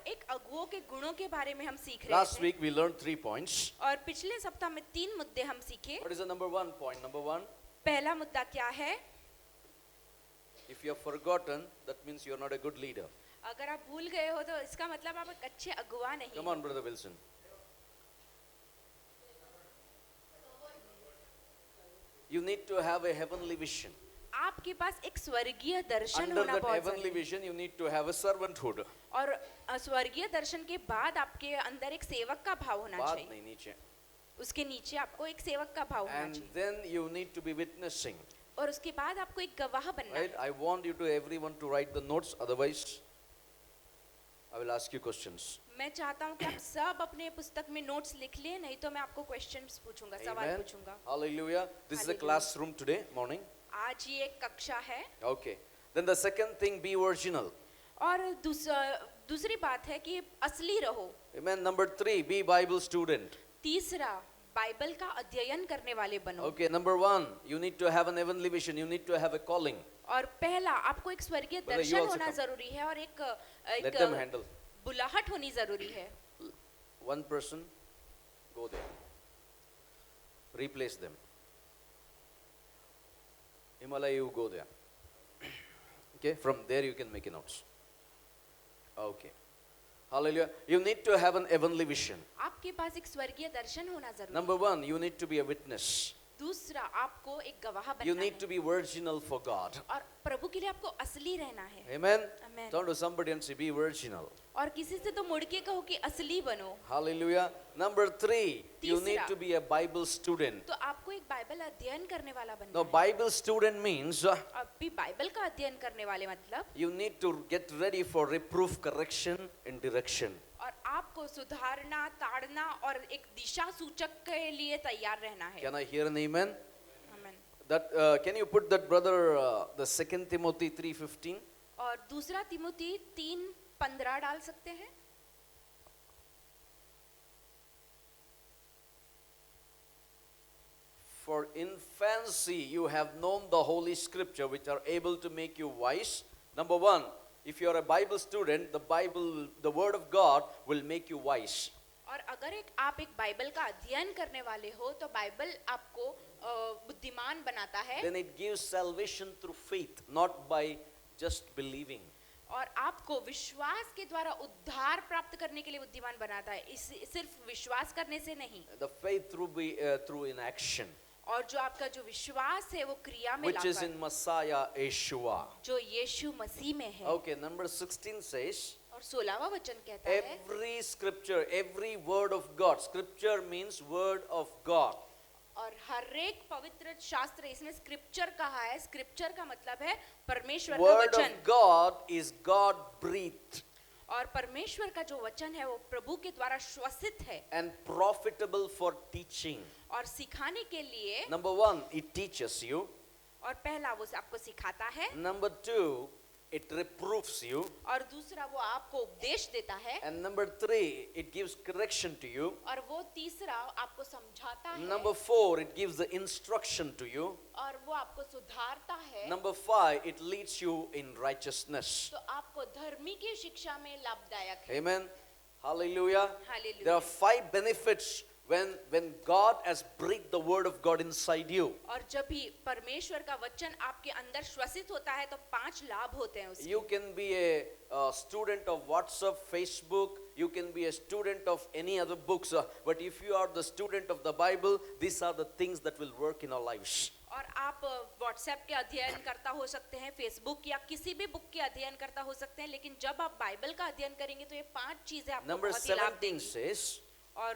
एक अगुओं के गुणों के बारे में हम सीख रहे Last थे week we learned 3 points. और पिछले सप्ताह में 3 मुद्दे हम सीखे। What is the number one point? Number one, पहला मुद्दा क्या है? if you have forgotten, that means you are not a good leader. अगर आप भूल गए हो तो इसका मतलब आप एक अच्छे अगुआ नहीं। Come on, Brother Wilson. You need to have a heavenly vision. आपके पास एक स्वर्गीय दर्शन Under होना that बहुत heavenly जरूरी है। vision, you need to have a servanthood. और स्वर्गीय दर्शन के बाद आपके अंदर एक सेवक का भाव होना बात चाहिए। नहीं नीचे. उसके नीचे आपको एक सेवक का भाव होना And चाहिए then you need to be witnessing. और उसके बाद आपको एक गवाह बनना Right? है। I want you to everyone to write the notes. Otherwise, I will ask you questions. मैं चाहता हूँ कि आप सब अपने पुस्तक में नोट्स लिख लें, नहीं तो मैं आपको क्वेश्चंस पूछूंगा, सवाल Amen. पूछूंगा। Hallelujah. This is a Hallelujah. classroom today morning. आज ये एक कक्षा है। Okay. Then the second thing, be original. और दूसरी बात है कि असली रहो। Amen. Number 3, be Bible student. तीसरा, बाइबल का अध्ययन करने वाले बनो। Okay. Number 1, you need to have an heavenly vision. You need to have a calling. और पहला, आपको एक स्वर्गीय Brother, you दर्शन also होना come. जरूरी है और Let them handle. बुलाहट होनी जरूरी है। One person, go there. Replace them. Himalaya, you go there. Okay. From there you can make a notes. Okay. Hallelujah. You need to have an heavenly vision. आपके पास एक स्वर्गीय दर्शन होना जरूरी है। Number 1, you need to be a witness. दूसरा, आपको एक गवाह You बनना need है to be virginal for God. और प्रभु के लिए आपको असली रहना है। Amen. Amen. Turn to somebody and say, be virginal. और किसी से तो मुड़ के कहो कि असली बनो। Hallelujah. Number 3, you need तीसरा। to be a Bible student. तो आपको एक बाइबल अध्ययन करने वाला बनना Now, है। Bible student means अभी बाइबल का अध्ययन करने वाले मतलब, you need to get ready for reproof, correction, and direction. और आपको सुधारना, ताड़ना और एक दिशा सूचक के लिए तैयार रहना है। Can I hear an amen? आमीन। That can you put that brother the 2 Timothy 3:15? और दूसरा तिमोथी 3:15 डाल सकते हैं। For infancy you have known the holy scripture which are able to make you wise. Number 1, if you are a Bible student, the word of God will make you wise. और अगर आप एक Bible का अध्ययन करने वाले हो तो बाइबल आपको बुद्धिमान बनाता है। Then it gives salvation through faith, not by just believing. और आपको विश्वास के द्वारा उद्धार प्राप्त करने के लिए बुद्धिमान बनाता है, सिर्फ विश्वास करने से नहीं। The faith through in action, और जो आपका जो विश्वास है वो क्रिया में which is locker, in Messiah Yeshua. जो यीशु मसीह में है। Okay, number 16 says, और 16वां वचन कहता है, every scripture, every word of God. Scripture means word of God. और हर एक पवित्र शास्त्र, इसमें स्क्रिप्चर कहा है। स्क्रिप्चर का मतलब है परमेश्वर का Word वचन, of God is God breathed और परमेश्वर का जो वचन है वो प्रभु के द्वारा श्वसित है and profitable for teaching. और सिखाने के लिए। Number 1, it teaches you. और पहला वो आपको सिखाता है, Number 2, it reproofs you. और दूसरा वो आपको उपदेश देता है, And number 3, it gives correction to you. और वो तीसरा आपको समझाता है, Number 4, it gives the instruction to you. और वो आपको सुधारता है, Number 5, it leads you in righteousness. तो आपको धर्मी की शिक्षा में लाभदायक है। Amen. Hallelujah. Hallelujah. There are 5 benefits when God has breathed the word of God inside you. और जब भी परमेश्वर का वचन आपके अंदर श्वसित होता है तो 5 लाभ होते हैं उसके। You can be a student of WhatsApp, Facebook, you can be a student of any other books, but if you are the student of the Bible, these are the things that will work in our lives. और आप WhatsApp के अध्ययन करता हो सकते हैं, Facebook या किसी भी बुक के अध्ययन करता हो सकते हैं, लेकिन जब आप बाइबल का अध्ययन करेंगे तो ये 5 चीजें आपको Number बहुत ही लाभ 17 देंगी। says और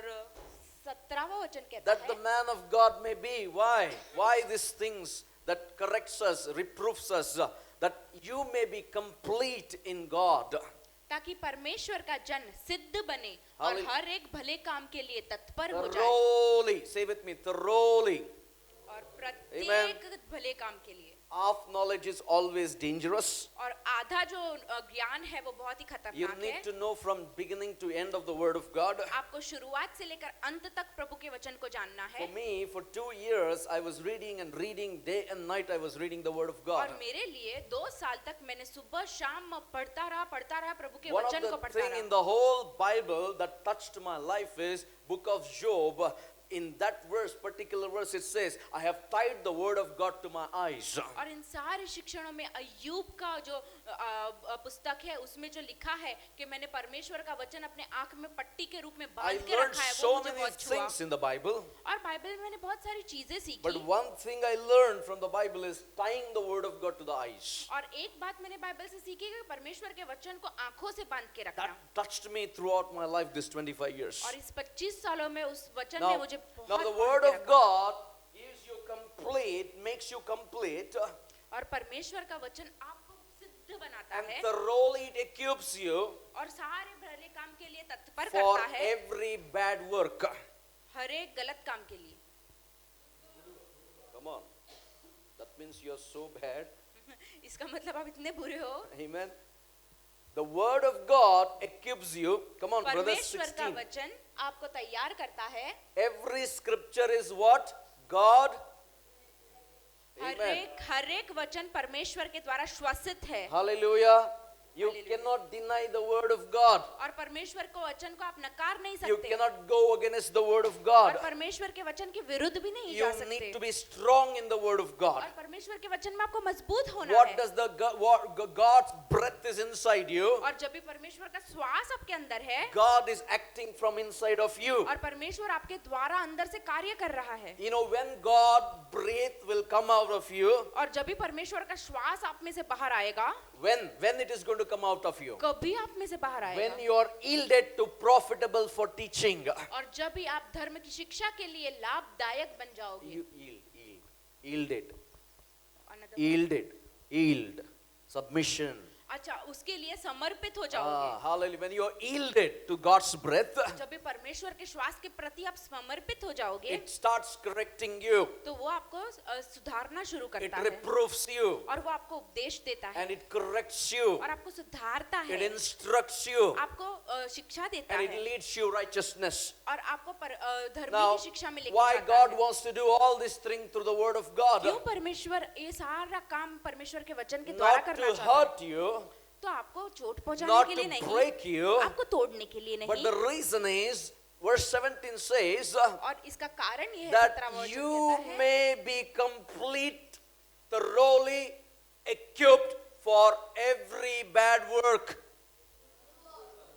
17वां वचन कहता that the है, man of God may be. Why these things that corrects us, reproofs us, that you may be complete in God. ताकि परमेश्वर का जन सिद्ध बने और Hallelujah. हर एक भले काम के लिए तत्पर हो जाए, Thoroughly, say with me, thoroughly. और प्रत्येक भले काम के लिए half knowledge is always dangerous. और आधा जो ज्ञान है वो बहुत ही You खतरनाक need है। to know from beginning to end of the word of God. आपको शुरुआत से लेकर अंत तक प्रभु के वचन को जानना For है। me, for 2 years, I was reading and reading, day and night I was reading the word of God. और मेरे लिए 2 साल तक मैंने सुबह शाम पढ़ता रहा प्रभु के One of वचन को the पढ़ता thing in रहा। the whole Bible that touched my life is book of Job. In that verse, particular verse, it says, I have tied the word of God to my eyes. और इन सारे शिक्षणों में अय्यूब का जो पुस्तक है उसमें जो लिखा है कि मैंने परमेश्वर का वचन अपने आंख में पट्टी के रूप में I बांध के learned रखा है, वो so मुझे many बहुत छुआ। things in the Bible. और बाइबल में मैंने बहुत सारी चीजें But सीखी। one thing I learned from the Bible is tying the word of God to the eyes. और एक बात मैंने बाइबल से सीखी कि परमेश्वर के वचन को आंखों से बांध के रखना। That touched me throughout my life, this 25 years. और इस 25 सालों में उस वचन ने Now, मुझे now बहुत the बांध word के of रखा। God is you complete, makes you complete, और परमेश्वर का वचन आपको सिद्ध बनाता and है thoroughly it equips you और सारे भले काम के लिए तत्पर for करता है, every bad work. हर एक गलत काम के लिए। Come on. That means you're so bad. इसका मतलब आप इतने बुरे हो। Amen. The word of God equips you. Come on, brother परमेश्वर का 16. वचन आपको तैयार करता है। Every scripture is what? God. Amen. हर एक वचन परमेश्वर के द्वारा श्वसित है। Hallelujah. You Hallelujah. cannot deny the word of God. और परमेश्वर को वचन को आप नकार नहीं You सकते। cannot go against the word of और God. परमेश्वर के वचन के विरुद्ध भी नहीं You जा सकते। need to be strong in the word of God. और परमेश्वर के वचन में आपको मजबूत होना What है। does God's breath is inside you? और जब भी परमेश्वर का श्वास आपके अंदर है God is acting from inside of you. और परमेश्वर आपके द्वारा अंदर से कार्य कर रहा है। You know, when God breath will come out of you, और जब भी परमेश्वर का श्वास आप में से बाहर आएगा, when it is going to come out of you, कभी आप में से बाहर when आएगा। you are yielded to profitable for teaching, और जब भी आप धर्म की शिक्षा के लिए लाभदायक बन जाओगे। you yielded, Another- yield, submission. अच्छा, उसके लिए समर्पित हो जाओगे। Hallelujah. When you are yielded to God's breath, जब भी परमेश्वर के श्वास के प्रति आप समर्पित हो जाओगे, it starts correcting you. तो वो आपको सुधारना शुरू It करता है reproves you और वो आपको उपदेश देता है and it corrects you. और आपको सुधारता It है, instructs you आपको शिक्षा देता and it है leads you righteousness. और आपको धर्म Now, की शिक्षा में लेके why जाता God है। wants to do all this thing through the word of God? क्यों परमेश्वर ये सारा काम परमेश्वर के वचन के द्वारा Not करना to चाहता है? hurt you, तो आपको चोट पहुंचाने not के to लिए नहीं, break you, आपको तोड़ने के लिए but नहीं। the reason is, verse 17 says, और इसका कारण ये है that 17वां वचन you कहता है, may be complete, thoroughly equipped for every bad work.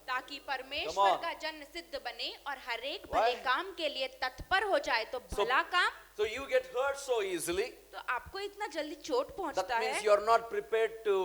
ताकि Come परमेश्वर on. का जन सिद्ध बने और हर एक Why? भले काम के लिए तत्पर हो जाए। तो So- भला काम, So you get hurt so easily. तो आपको इतना जल्दी चोट That पहुंचता means है, you are not prepared to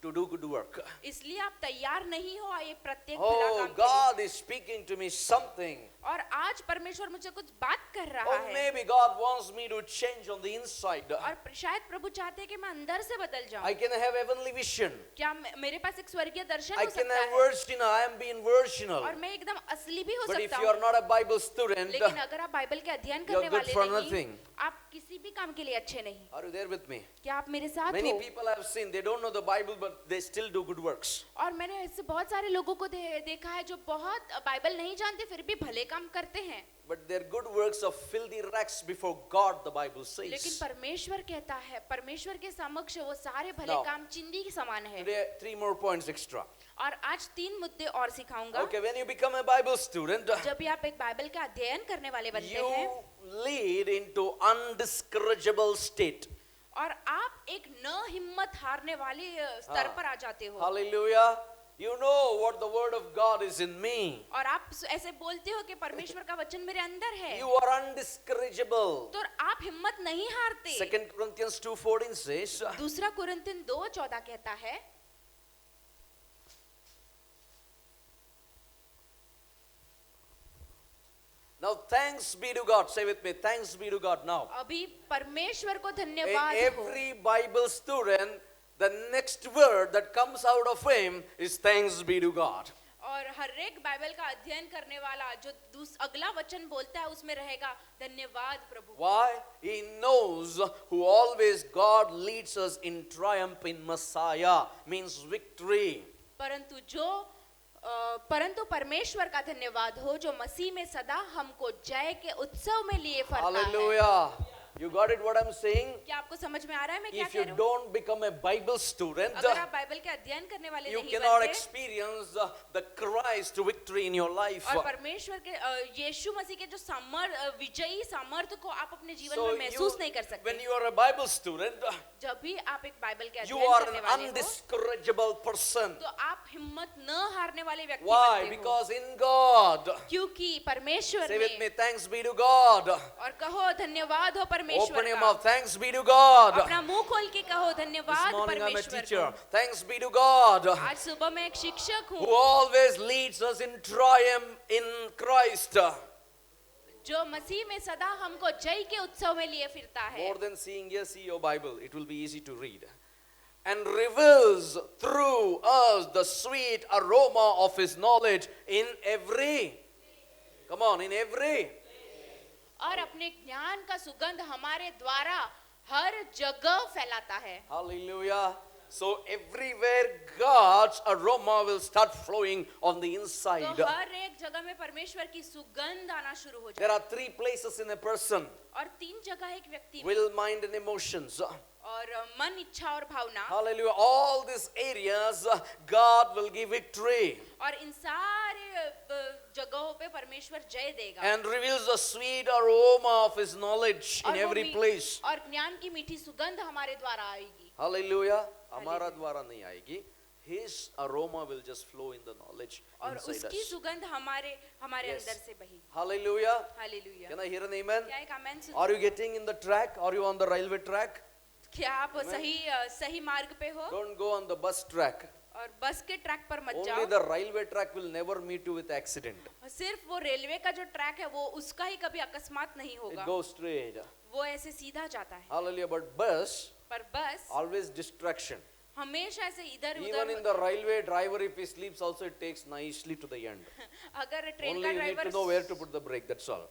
do good work. इसलिए आप तैयार नहीं हो ये प्रत्येक भला Oh, काम के लिए। God is speaking to me something. और आज परमेश्वर मुझे कुछ बात कर रहा Or है maybe God wants me to change on the inside. और शायद प्रभु चाहते हैं कि मैं अंदर से बदल जाऊं। I can have heavenly vision. क्या मेरे पास एक स्वर्गीय दर्शन I हो can सकता have है virginal. I am being virginal. और मैं एकदम असली भी हो But if सकता you are हूँ। not a Bible student, लेकिन अगर आप बाइबल के अध्ययन you are करने good वाले for नहीं, nothing. आप किसी भी काम के लिए अच्छे नहीं। Are you there with me? क्या आप मेरे साथ Many हो? people I have seen, they don't know the Bible, but they still do good works. और मैंने ऐसे बहुत सारे लोगों को देखा है जो बहुत बाइबल नहीं जानते फिर भी भले काम करते हैं। But their good works are filthy rags before God, the Bible लेकिन says. परमेश्वर कहता है, परमेश्वर के समक्ष वो सारे भले Now, काम चिंदी के समान है। Today, 3 more points extra. और आज 3 मुद्दे और सिखाऊंगा। Okay, when you become a Bible student, जब भी आप एक बाइबल का अध्ययन करने वाले बनते हैं you lead into undiscourageable state. और आप एक न हिम्मत हारने वाले स्तर पर आ जाते हो। Hallelujah. You know what the word of God is in me. और आप ऐसे बोलते हो कि परमेश्वर का वचन मेरे अंदर है, You are undiscourageable. तो आप हिम्मत नहीं हारते। 2 Corinthians 2:14 says, दूसरा कुरिन्थियन 2:14 कहता है, now thanks be to God. Say with me, thanks be to God now. अभी परमेश्वर को धन्यवाद हो। Every Bible student, the next word that comes out of him is thanks be to God. और हर एक बाइबल का अध्ययन करने वाला जो अगला वचन बोलता है उसमें रहेगा धन्यवाद प्रभु। Why? He knows who always God leads us in triumph in Messiah, means victory. परंतु परमेश्वर का धन्यवाद हो जो मसीह में सदा हमको जय के उत्सव में लिए फरता है। Hallelujah. You got it what I'm saying? क्या आपको समझ में आ रहा है मैं क्या If कह you रहा हूँ? don't become a Bible student, अगर आप बाइबल के अध्ययन करने वाले you नहीं cannot बनते experience the Christ victory in your life. और परमेश्वर के यीशु मसीह के जो विजयी सामर्थ्य को आप अपने जीवन So में महसूस नहीं कर सकते। when you are a Bible student, जब भी आप एक बाइबल के you अध्ययन are करने an वाले हो undiscourageable person. तो आप हिम्मत न हारने वाले व्यक्ति Why? बनते हो। Because in God, क्योंकि परमेश्वर say with me, में thanks be to God. और कहो धन्यवाद हो परमेश्वर Open your का। mouth, thanks be to God. अपना मुंह खोल के कहो This धन्यवाद morning I'm a परमेश्वर teacher. को। Thanks be to God, आज सुबह मैं एक शिक्षक who हूँ always leads us in triumph in Christ. जो मसीह में सदा हमको जय के उत्सव में लिए फिरता है। More than seeing, yes, see your Bible. It will be easy to read. And reveals through us the sweet aroma of His knowledge in every. Come on, in every. और अपने ज्ञान का सुगंध हमारे द्वारा हर जगह फैलाता है। Hallelujah. So everywhere God's aroma will start flowing on the inside. तो हर एक जगह में परमेश्वर की सुगंध आना शुरू हो There जाए। are three places in a person: और तीन जगह एक व्यक्ति में will, mind, and emotions. और मन, इच्छा और भावना। Hallelujah. All these areas God will give victory और इन सारे जगहों पे परमेश्वर जय देगा। and reveals the sweet aroma of His knowledge in और वो every place. और ज्ञान की मीठी सुगंध हमारे द्वारा आएगी। Hallelujah. हमारा द्वारा नहीं आएगी. His aroma will just flow in the knowledge और inside उसकी us. सुगंध हमारे Yes. अंदर से बही। Hallelujah. Hallelujah. Can I hear an amen? क्या एक आमेन सुन? Are you getting in the track? Are you on the railway track? क्या आप सही मार्ग पे हो? Don't go on the bus track. और बस के ट्रैक पर मत Only जाओ। the railway track will never meet you with accident. सिर्फ वो रेलवे का जो ट्रैक है वो उसका ही कभी अकस्मात नहीं It होगा। goes straight. वो ऐसे सीधा जाता है। Hallelujah. But bus, पर बस always distraction. हमेशा ऐसे इधर Even in उधर the railway, driver, if he sleeps, also it takes nicely to the end. अगर ट्रेन Only का you need to driver know where to put the brake. That's all.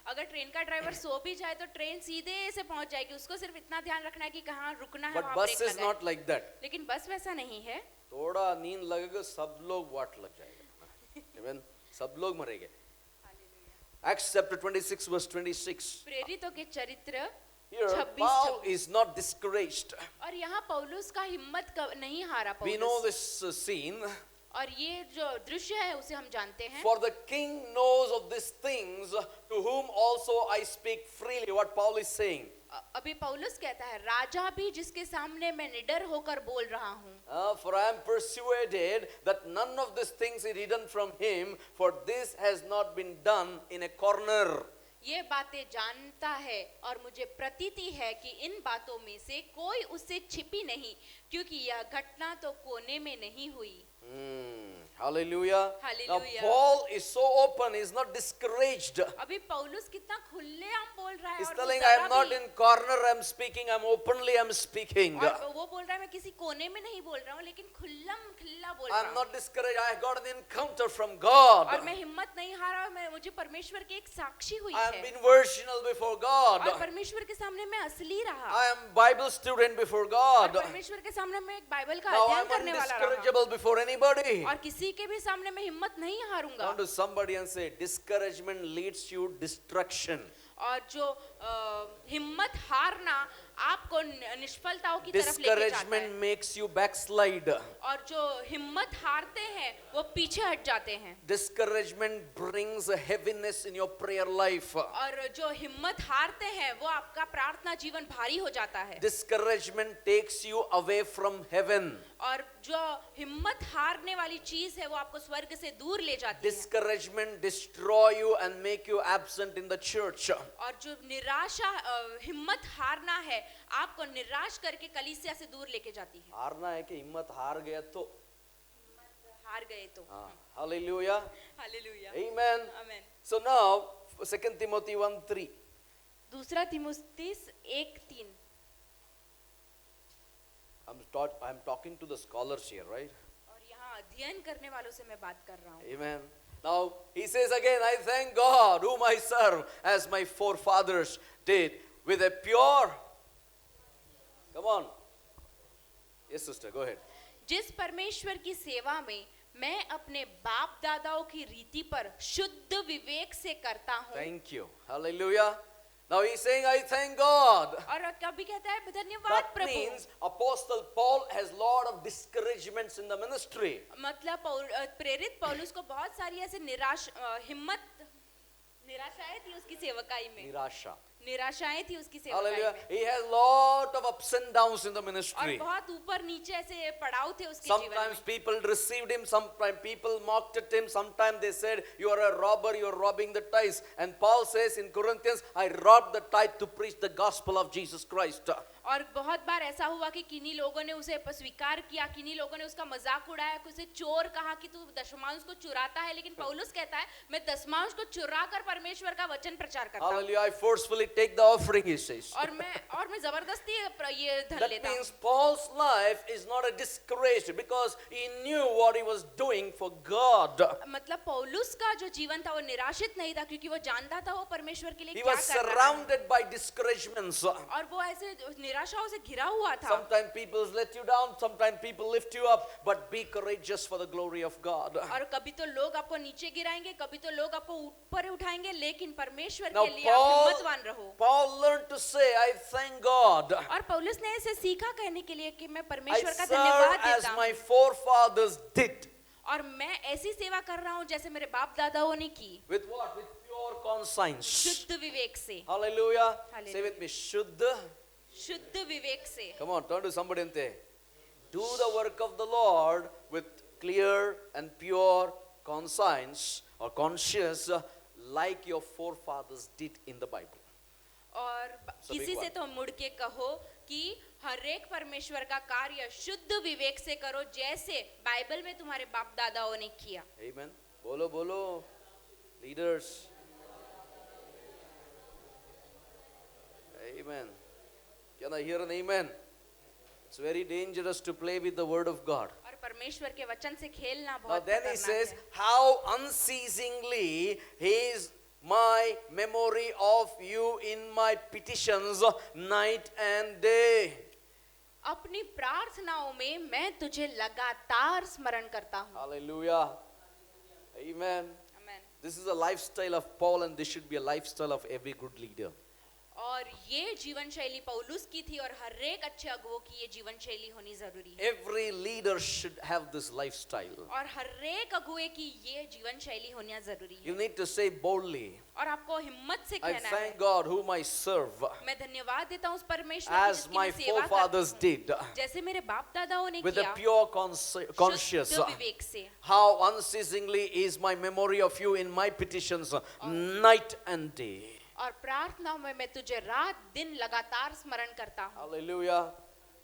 अगर train का driver सो भी जाए तो train सीधे से पहुंच जाएगी। उसको सिर्फ इतना ध्यान रखना है कि कहाँ रुकना है, But वहाँ bus ब्रेक is लगाए। not like that. लेकिन बस वैसा नहीं है। थोड़ा नींद लगेगा, सब लोग वाट लग जाएगा. Even सब लोग मरेंगे. Acts chapter 26 verse 26. प्रेरितों के चरित्र Here 26 Paul is not discouraged. और यहाँ पौलुस का हिम्मत नहीं हारा We know पौलुस। this scene. और ये जो दृश्य है उसे हम जानते हैं। For the king knows of these things, to whom also I speak freely. What Paul is saying. अभी पौलुस कहता है राजा भी जिसके सामने मैं निडर होकर बोल रहा हूँ। For I am persuaded that none of these things is hidden from him, for this has not been done in a corner. ये बातें जानता है और मुझे प्रतीति है कि इन बातों में से कोई उससे छिपी नहीं, क्योंकि यह घटना तो कोने में नहीं हुई। Hallelujah. Now Hallelujah. Paul is so open, he's not discouraged. अभी पौलुस कितना खुलेआम बोल रहा है He's और वो telling, I जरा am not भी- in corner, I am speaking, I am openly, I am speaking. और वो बोल रहा है मैं किसी कोने में नहीं बोल रहा हूँ लेकिन खुला बोल I रहा am हूँ। not discouraged, I got an encounter from God. और मैं हिम्मत नहीं हारा, मैं मुझे परमेश्वर की एक साक्षी हुई I am है being versional before God. और परमेश्वर के सामने मैं असली रहा I am Bible student before और God. परमेश्वर के सामने मैं एक बाइबल का Now I अध्ययन am करने वाला रहा undiscourageable before anybody. और किसी के भी सामने मैं हिम्मत नहीं हारूंगा। Turn to somebody and say, discouragement leads you destruction. और जो हिम्मत हारना आपको निष्फलताओं की तरफ लेके जाता Discouragement है makes you backslide. और जो हिम्मत हारते हैं वो पीछे हट जाते हैं Discouragement brings a heaviness in your prayer life. और जो हिम्मत हारते हैं वो आपका प्रार्थना जीवन भारी हो जाता है Discouragement takes you away from heaven. और जो हिम्मत हारने वाली चीज है वो आपको स्वर्ग से दूर ले जाती है Discouragement destroy you and make you absent in the church. और जो निराशा हिम्मत हारना है आपको निराश करके कलीसिया से दूर लेके जाती है। हारना है कि हिम्मत हार गया तो हार गए तो Hallelujah. Hallelujah Amen. आमेन। So now 2 Timothy 1:3. दूसरा तिमुथियुस 1:3 I'm talking to the scholars here, right? और यहाँ अध्ययन करने वालों से मैं बात कर रहा हूँ. Amen. Now he says again, I thank God whom I serve as my forefathers did with a pure. Come on. Yes, sister, go ahead. जिस परमेश्वर की सेवा में मैं अपने बाप दादाओं की रीति पर शुद्ध विवेक से करता हूँ. Thank you. Hallelujah. Now he's saying, I thank God. और कभी कहता है धन्यवाद That Prabhu. means Apostle Paul has lot of discouragements in the ministry. मतलब प्रेरित पौलुस को बहुत सारी ऐसे निराशाएं थी उसकी सेवकाई में. Nirasha. निराशाएं थी उसकी सेवकाई Hallelujah. में. He has lot of ups and downs in the और ministry. बहुत ऊपर नीचे ऐसे पड़ाव थे उसके जीवन Sometimes में. people received him, sometimes people mocked at him, sometimes they said, you are a robber, you are robbing the tithes. And Paul says in Corinthians, I robbed the tithe to preach the gospel of Jesus Christ. और बहुत बार ऐसा हुआ कि किन्हीं लोगों ने उसे स्वीकार किया, किन्हीं लोगों ने उसका मजाक उड़ाया, उसे चोर कहा कि तू दशमांश को चुराता है. लेकिन पौलुस कहता है मैं दशमांश को चुरा कर परमेश्वर का वचन प्रचार करता हूँ. Hallelujah. I forcefully take the offering, he says. और मैं जबरदस्ती ये धन That लेता हूँ. means Paul's life is not a disgrace because he knew what he was doing for God. मतलब पौलुस का जो जीवन था वो निराशित नहीं था क्योंकि वो जानता था वो परमेश्वर के लिए He क्या was कर रहा है. surrounded by discouragements. और वो ऐसे निराशाओं से घिरा हुआ था. Sometimes people let you down, sometimes people lift you up, but be courageous for the glory of God. और कभी तो लोग आपको नीचे गिराएंगे, कभी तो लोग आपको ऊपर उठाएंगे, लेकिन परमेश्वर Now के लिए आप हिम्मतवान रहो. Paul learned to say, I thank God. और पौलुस ने ऐसे सीखा कहने के लिए कि मैं I परमेश्वर का serve धन्यवाद as देता my हूँ. forefathers did. और मैं ऐसी सेवा कर रहा हूँ जैसे मेरे बाप दादाओं ने की. With what? With pure conscience. शुद्ध विवेक से. Hallelujah. Hallelujah. Say with me, Shuddha. शुद्ध विवेक से. Come on, turn to somebody and say, do the work of the Lord with clear and pure conscience or conscience like your forefathers did in the Bible. और सभी किसी को से तो मुड़ के कहो कि हर एक परमेश्वर का कार्य शुद्ध विवेक से करो जैसे बाइबल में तुम्हारे बाप दादाओं ने किया. Amen. Bolo, bolo. Leaders. Amen. Can I hear an amen? It's very dangerous to play with the word of God. और परमेश्वर के वचन से खेलना Now बहुत then he खतरनाक says, है. how unceasingly is my memory of you in my petitions night and day. अपनी प्रार्थनाओं में मैं तुझे लगातार स्मरण करता हूँ. Hallelujah. Amen. Amen. This is a lifestyle of Paul and this should be a lifestyle of every good leader. और ये जीवन शैली पौलुस की थी और हर एक अच्छे अगुवों की ये जीवन शैली होनी जरूरी है. Every leader should have this lifestyle. और हर एक अगुवे की ये जीवन शैली होना जरूरी है. You need to say boldly, और आपको हिम्मत से I कहना है thank God whom I serve मैं धन्यवाद देता हूँ उस परमेश्वर as जिसकी my मैं सेवा करता forefathers हूँ. did जैसे मेरे बाप दादाओं ने with a किया pure conscience. शुद्ध विवेक से. How unceasingly is my memory of you in my petitions night and day. और प्रार्थनाओं में मैं तुझे रात दिन लगातार स्मरण करता हूँ. Hallelujah.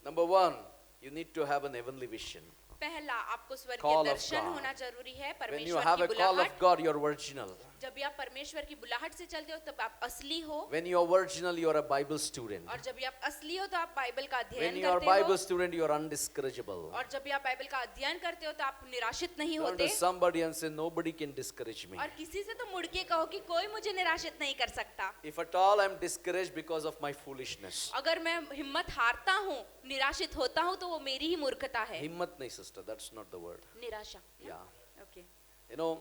Number one, you need to have an heavenly vision. पहला आपको स्वर्गीय Call of दर्शन God. होना जरूरी है. When you परमेश्वर have की a call बुलाहट. of God, you're original. जब भी आप परमेश्वर की बुलाहट से चलते हो तब आप असली हो. When you're original, you're a Bible student. और जब भी आप असली हो तो आप बाइबल का When अध्ययन you're a करते Bible हो. student, you're undiscourageable. और जब भी आप बाइबल का अध्ययन करते हो तो आप निराशित नहीं Turn होते. to somebody and say, nobody can discourage me. और किसी से तो मुड़ के कहो कि कोई मुझे निराशित नहीं कर सकता. If at all I'm discouraged because of my foolishness. अगर मैं हिम्मत हारता हूँ, निराशित होता हूँ तो वो मेरी ही मूर्खता है. Himmat nahi, sister, that's not the word. निराशा. Yeah. Okay. You know,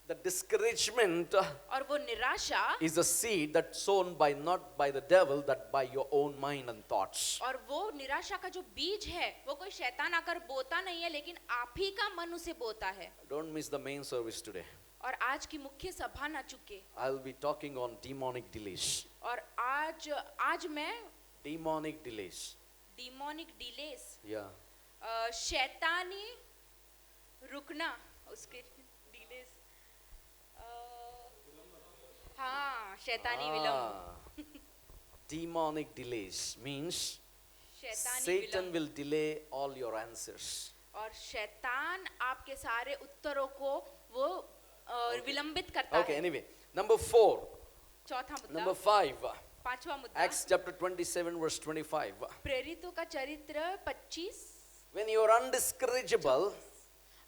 the discouragement और वो निराशा is a seed that's sown by not by the devil, that by your own mind and thoughts. और वो निराशा का जो बीज है वो कोई शैतान आकर बोता नहीं है लेकिन आप ही का मन उसे बोता है. Don't miss the main service today. और आज की मुख्य सभा ना चुके. I'll be talking on demonic delays. और आज मैं Demonic delays. Demonic delays Yeah. शैतानी रुकना उसके डिलेस हाँ शैतानी विलंब. Demonic delays means शैतानी Satan विलंब. will delay all your answers. और शैतान आपके सारे उत्तरों को वो विलंबित करता Okay, है. anyway. Number 4. चौथा मुद्दा. Number 5. पांचवा मुद्दा. Acts chapter 27 verse 25. प्रेरितों का चरित्र 25. When you are undiscourageable,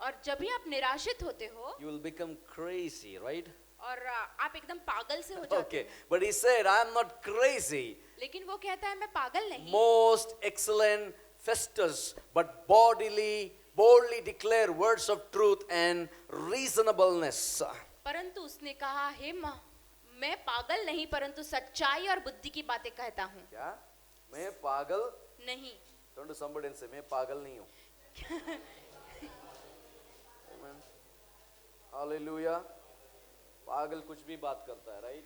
और जब भी आप निराशित होते हो you will become crazy, right? और आप एकदम पागल से हो जाते Okay, हो, but he said, I am not crazy. लेकिन वो कहता है मैं पागल नहीं, Most excellent Festus, but boldly declare words of truth and reasonableness. परंतु उसने कहा हे मैं पागल नहीं परंतु सच्चाई और बुद्धि की बातें कहता हूँ। क्या? मैं पागल नहीं, Turn to somebody and say, मैं पागल नहीं हूँ. Amen. Hallelujah. पागल कुछ भी बात करता है, right?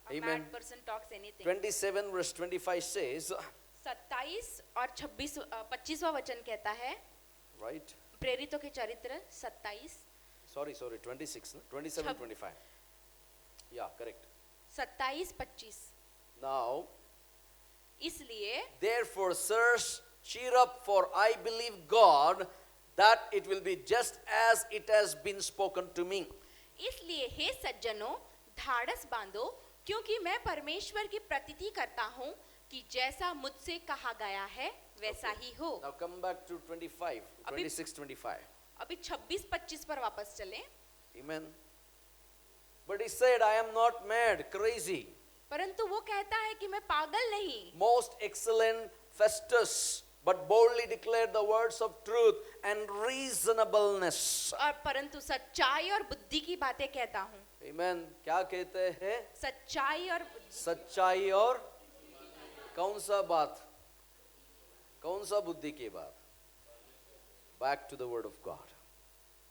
a Amen. mad person talks anything। 27 verse 25 says, 27 और 25वां वचन कहता है, right? प्रेरितों के चरित्र 27 Sorry, 26, no? 27, 25. Yeah, correct. 27-25। Now, इसलिए therefore, sirs, cheer up, for I believe God that it will be just as it has been spoken to me. इसलिए हे सज्जनों धाड़स बांधो, क्योंकि मैं परमेश्वर की प्रतीति करता हूँ कि जैसा मुझसे कहा गया है वैसा ही हो। Now come back to 25, 26, 25. अभी 26-25 पर वापस चलें। Amen. But he said, I am not mad, crazy. परंतु वो कहता है कि मैं पागल नहीं, Most excellent Festus, but boldly declared the words of truth and reasonableness. और परंतु सच्चाई और बुद्धि की बातें कहता हूँ। Amen. क्या कहते हैं? सच्चाई और बुद्धि। सच्चाई और कौन सा बात? कौन सा बुद्धि की बात? Back to the word of God.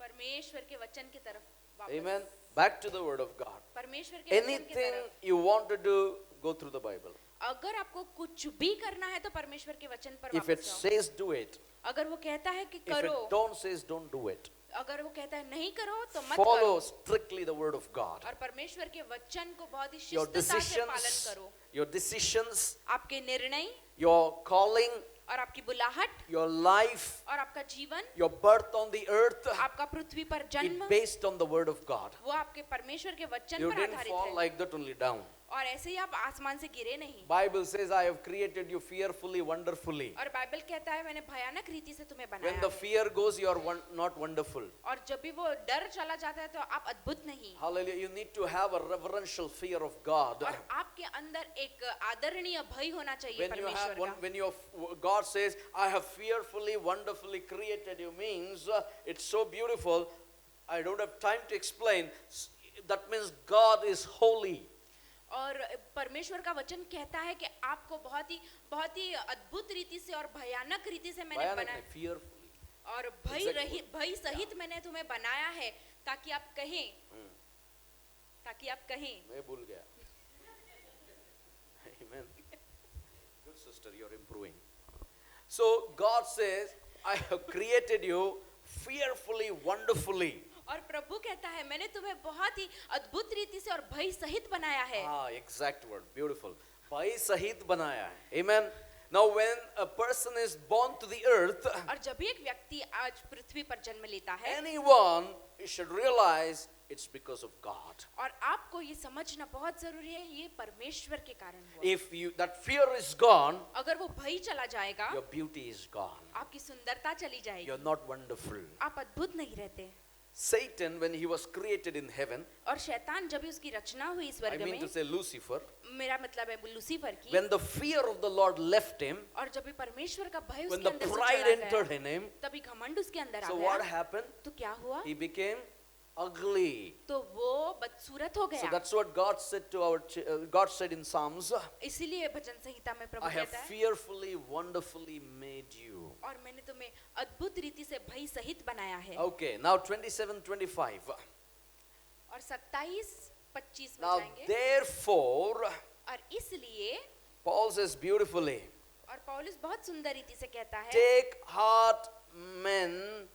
परमेश्वर के वचन की तरफ वापस। Amen. Back to the word of God. परमेश्वर के वचन की Anything तरफ। you want to do, go through the Bible. अगर आपको कुछ भी करना है तो परमेश्वर के वचन पर If it वापस जाओ। says do it, अगर वो कहता है कि if it करो, don't says don't do it. अगर वो कहता है नहीं करो तो मत Follow करो। strictly the word of God. और परमेश्वर के वचन को बहुत ही Your शिस्तता से पालन decisions, करो। your decisions, आपके निर्णय your calling, और आपकी बुलाहट your life, और आपका जीवन, your birth on the earth, आपका पृथ्वी पर जन्म, it based on the word of God. वो आपके परमेश्वर के वचन You पर didn't आधारित fall है। like that only down. और ऐसे ही आप आसमान से गिरे नहीं। Bible says, I have created you fearfully, wonderfully. और बाइबल कहता है मैंने भयानक रीति से तुम्हें When बनाया the है। fear goes, you are not wonderful. और जब भी वो डर चला जाता है तो आप अद्भुत नहीं। Hallelujah. You need to have a reverential fear of God. और आपके अंदर एक आदरणीय भय होना चाहिए When you परमेश्वर have, का। when you God says, I have fearfully, wonderfully created you, means it's so beautiful. I don't have time to explain. That means God is holy. और परमेश्वर का वचन कहता है कि आपको बहुत ही अद्भुत रीति से और भयानक रीति से मैंने बनाया Fearfully. और भय सहित मैंने तुम्हें बनाया है ताकि आप कहें मैं भूल गया. Amen. Good sister, you're improving. So God says, I have created you fearfully, wonderfully. और प्रभु कहता है मैंने तुम्हें बहुत ही अद्भुत रीति से और भय सहित बनाया है। Exact word, beautiful. भय सहित बनाया है. Amen. Now when a person is born to the earth, और जब भी एक व्यक्ति आज पृथ्वी पर जन्म लेता है, anyone should realize it's because of God. और आपको ये समझना बहुत जरूरी है ये परमेश्वर के कारण हुआ। If that fear is gone, अगर वो भय चला जाएगा, your beauty is gone. आपकी सुंदरता चली जाएगी, You're not wonderful. आप अद्भुत नहीं रहते। Satan, when he was created in heaven, और शैतान जब भी उसकी रचना हुई इस I वर्ग mean to में, say Lucifer, मेरा मतलब है लूसीफर की, when the fear of the Lord left him, और जब भी परमेश्वर का भय when उसके the अंदर से pride चला entered गया, in him, तभी घमंड उसके अंदर आ so what गया, happened? तो क्या हुआ? He became ugly. तो वो बदसूरत हो So गया। that's what God said to God said in Psalms, इसीलिए भजन संहिता में प्रभु I have कहता है, fearfully, wonderfully made you. और मैंने तुम्हें अद्भुत रीति से भय सहित बनाया है। Okay, now 27-25. और 27-25 में Now जाएंगे। therefore, और इसलिए, Paul says beautifully, और पौलुस बहुत सुंदर रीति से कहता है, take heart, men,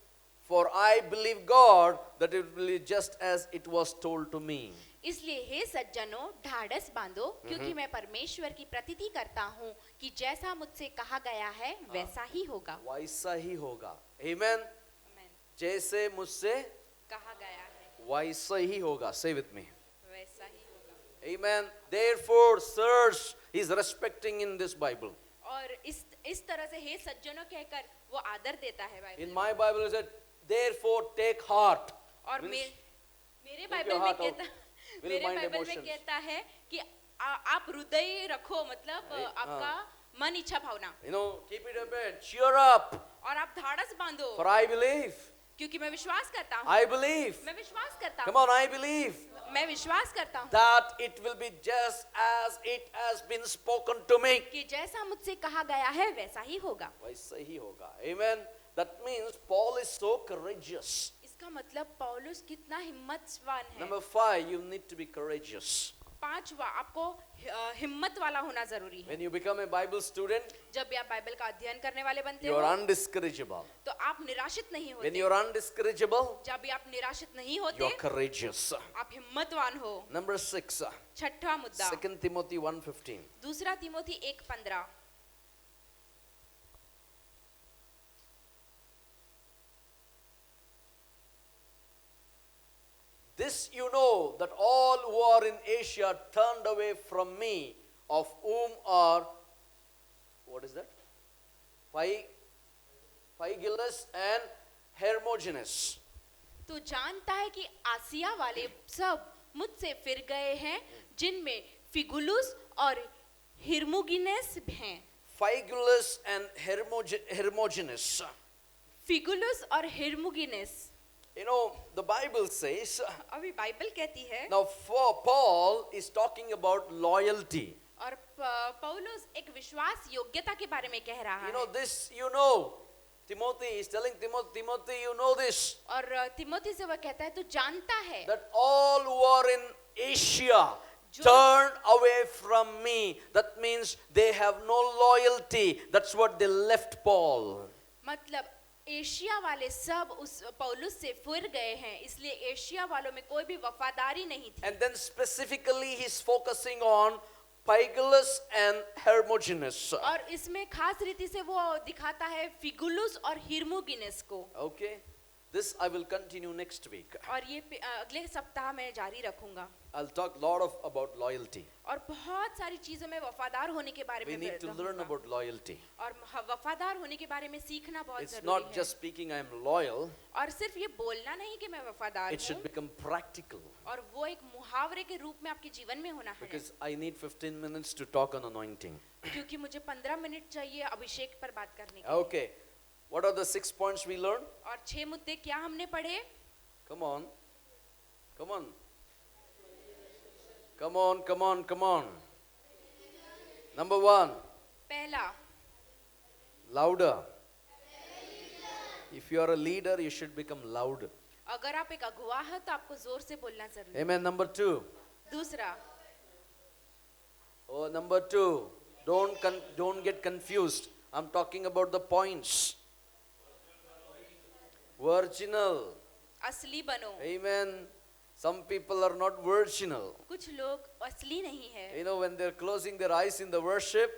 for I believe God that it will be just as it was told to me. इसलिए हे सज्जनों ढाढ़स बांधो, क्योंकि मैं परमेश्वर की प्रतीति करता हूँ कि जैसा मुझसे कहा गया है वैसा ही होगा। वैसा ही होगा. Amen. Amen. जैसे मुझसे कहा गया है वैसा ही होगा. Say with me. वैसा ही होगा। Amen. Therefore, sirs, he's respecting in this Bible. और इस तरह से हे सज्जनों कहकर वो आदर देता है बाइबल In में। my Bible it said, therefore take heart. और Means, मेरे your बाइबल में heart कहता out. Will मेरे mind बाइबल में emotions. कहता है कि आप हृदय रखो, मतलब आपका मन इच्छा भावना, keep it a bit. Cheer up. और आप धाड़स बांधो, For I believe. क्योंकि मैं विश्वास करता हूँ, I believe. मैं विश्वास करता Come हूँ, on, I believe. मैं विश्वास करता हूँ That it will be just as it has been spoken to me. कि जैसा मुझसे कहा गया है वैसा ही होगा। वैसा ही होगा. Amen. That means Paul is so courageous. इसका मतलब पौलुस कितना हिम्मतवान है। Number 5, you need to be courageous. पांचवा, आपको हिम्मत वाला होना जरूरी है। When you become a Bible student, जब भी आप बाइबल का अध्ययन करने वाले बनते you हो are undiscourageable. तो आप निराशित नहीं When होते। you are undiscourageable, जब भी आप निराशित नहीं you होते, are courageous. आप हिम्मतवान हो। Number 6, छठा मुद्दा, 2 Timothy 1:15. दूसरा Timothy 1:15। This you know, that all who are in Asia turned away from me, of whom are, what is that? Phygelus and Hermogenes. तो जानता है कि आसिया वाले सब मुझसे फिर गए हैं, जिनमें फिगुलुस और हिरमुगिनेस हैं। Phygelus and Hermogenes. फिगुलुस और हिरमुगिनेस। The Bible says, अभी बाइबल कहती है, now for Paul is talking about loyalty. और पौलुस एक विश्वास योग्यता के बारे में कह रहा है। This Timothy is telling Timothy, you know this. और तिमोथी से वह कहता है, तू जानता है That all who are in Asia turn away from me. That means they have no loyalty. That's what they left Paul. मतलब एशिया वाले सब उस पौलुस से फिर गए हैं, इसलिए एशिया वालों में कोई भी वफादारी नहीं थी। And then specifically he's focusing on Phygelus and Hermogenes. और इसमें खास रीति से वो दिखाता है फिगुलुस और हिरमुगिनेस को। Okay, this I will continue next week. और ये अगले सप्ताह में जारी रखूंगा। I'll talk a lot about loyalty. और बहुत सारी चीजों में वफादार होने के बारे We में need to learn about loyalty. और वफादार होने के बारे में सीखना बहुत It's जरूरी not है। just speaking I am loyal. और सिर्फ ये बोलना नहीं कि मैं वफादार It should हूँ, become practical. और वो एक मुहावरे के रूप में आपके जीवन में होना है। Because I need 15 minutes to talk on anointing. क्योंकि मुझे 15 मिनट चाहिए अभिषेक पर बात करने के। Okay, what are the 6 points we learned? और 6 मुद्दे क्या हमने पढ़े? Come on. Come on. Number 1, पहला, louder. If you are a leader, you should become loud. अगर आप एक अगुवा है तो आपको जोर से बोलना जरूरी है। Amen. Number 2. दूसरा, Number 2. Don't get confused. I'm talking about the points. Virginal. असली बनो। Amen. Some people are not virginal. कुछ लोग असली नहीं है। When they're closing their eyes in the worship,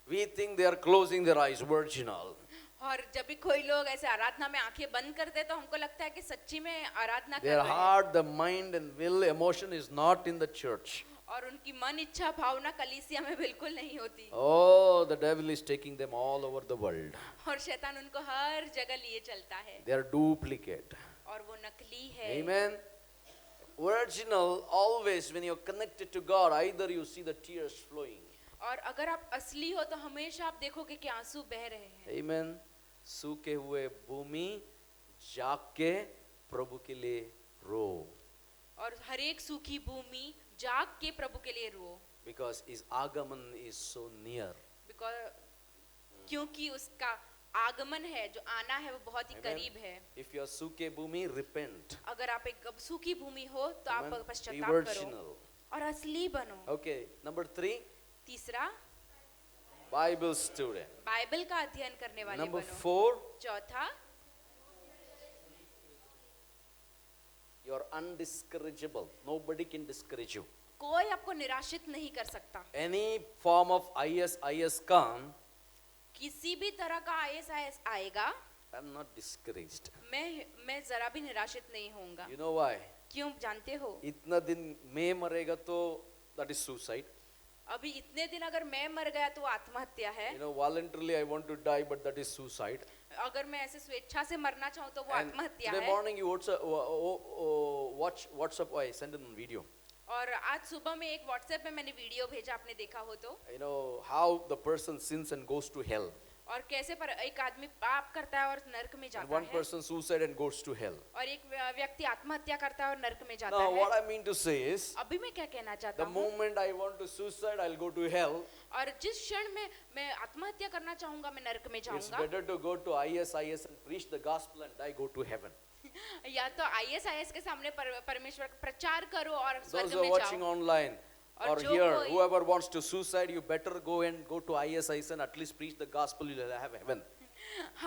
we think they are closing their eyes virginal. और जब भी कोई लोग ऐसे आराधना में आंखें बंद करते हैं तो हमको लगता है कि सच्ची में आराधना कर Their रहे हैं। heart, the mind and will, emotion is not in the church. और उनकी मन इच्छा भावना कलीसिया में बिल्कुल नहीं होती। Oh, the devil is taking them all over the world. और शैतान उनको हर जगह लिए चलता है। They are duplicate. और वो नकली है। Amen. Virginal, always when you're connected to God, either you see the tears flowing. और अगर आप असली हो तो हमेशा आप देखोगे कि आंसू बह रहे हैं। Amen. सूखे हुए भूमि जाग के प्रभु के लिए रो. और हर एक सूखी भूमि जाग के प्रभु के लिए रो। Because his आगमन is so near. क्योंकि उसका आगमन है, जो आना है वो बहुत ही करीब है। If you are सूखे भूमि, repent. अगर आप एक सूखी भूमि हो तो आप Be पश्चाताप करो virginal. और असली बनो। Okay, number 3, तीसरा, Bible student. बाइबल का अध्ययन करने वाले Number बनो। 4, चौथा, you are undiscourageable. Nobody can discourage you. कोई आपको निराशित नहीं कर सकता। Any form of IS come, किसी भी तरह का IS आएगा, I'm not discouraged. मैं जरा भी निराशित नहीं होऊंगा। You know why? क्यों जानते हो? इतना दिन मैं मरेगा तो that is suicide. अभी इतने दिन अगर मैं मर गया तो आत्महत्या है। Voluntarily I want to die, but that is suicide. अगर मैं ऐसे स्वेच्छा से मरना चाहूँ तो वो And आत्महत्या today है। morning you watch WhatsApp. I sent in a video. और आज सुबह में एक व्हाट्सएप में मैंने वीडियो भेजा, आपने देखा हो तो, You know how the person sins and goes to hell. और कैसे पर एक आदमी पाप करता है और नरक में And जाता one है, person suicide and goes to hell. और एक व्यक्ति आत्महत्या करता है और नरक में जाता Now है। what I mean to say is, अभी मैं क्या कहना चाहता the हूँ, moment I want to suicide, I'll go to hell. और जिस क्षण में मैं आत्महत्या करना चाहूंगा मैं नरक में It's जाऊंगा, better to go to ISIS and preach the gospel and die, go to heaven. या तो ISIS के सामने परमेश्वर का प्रचार करो और Those स्वर्ग who are में watching जाओ। online और or जो here, कोई- whoever wants to suicide, you better go to ISIS and at least preach the gospel, you'll have heaven.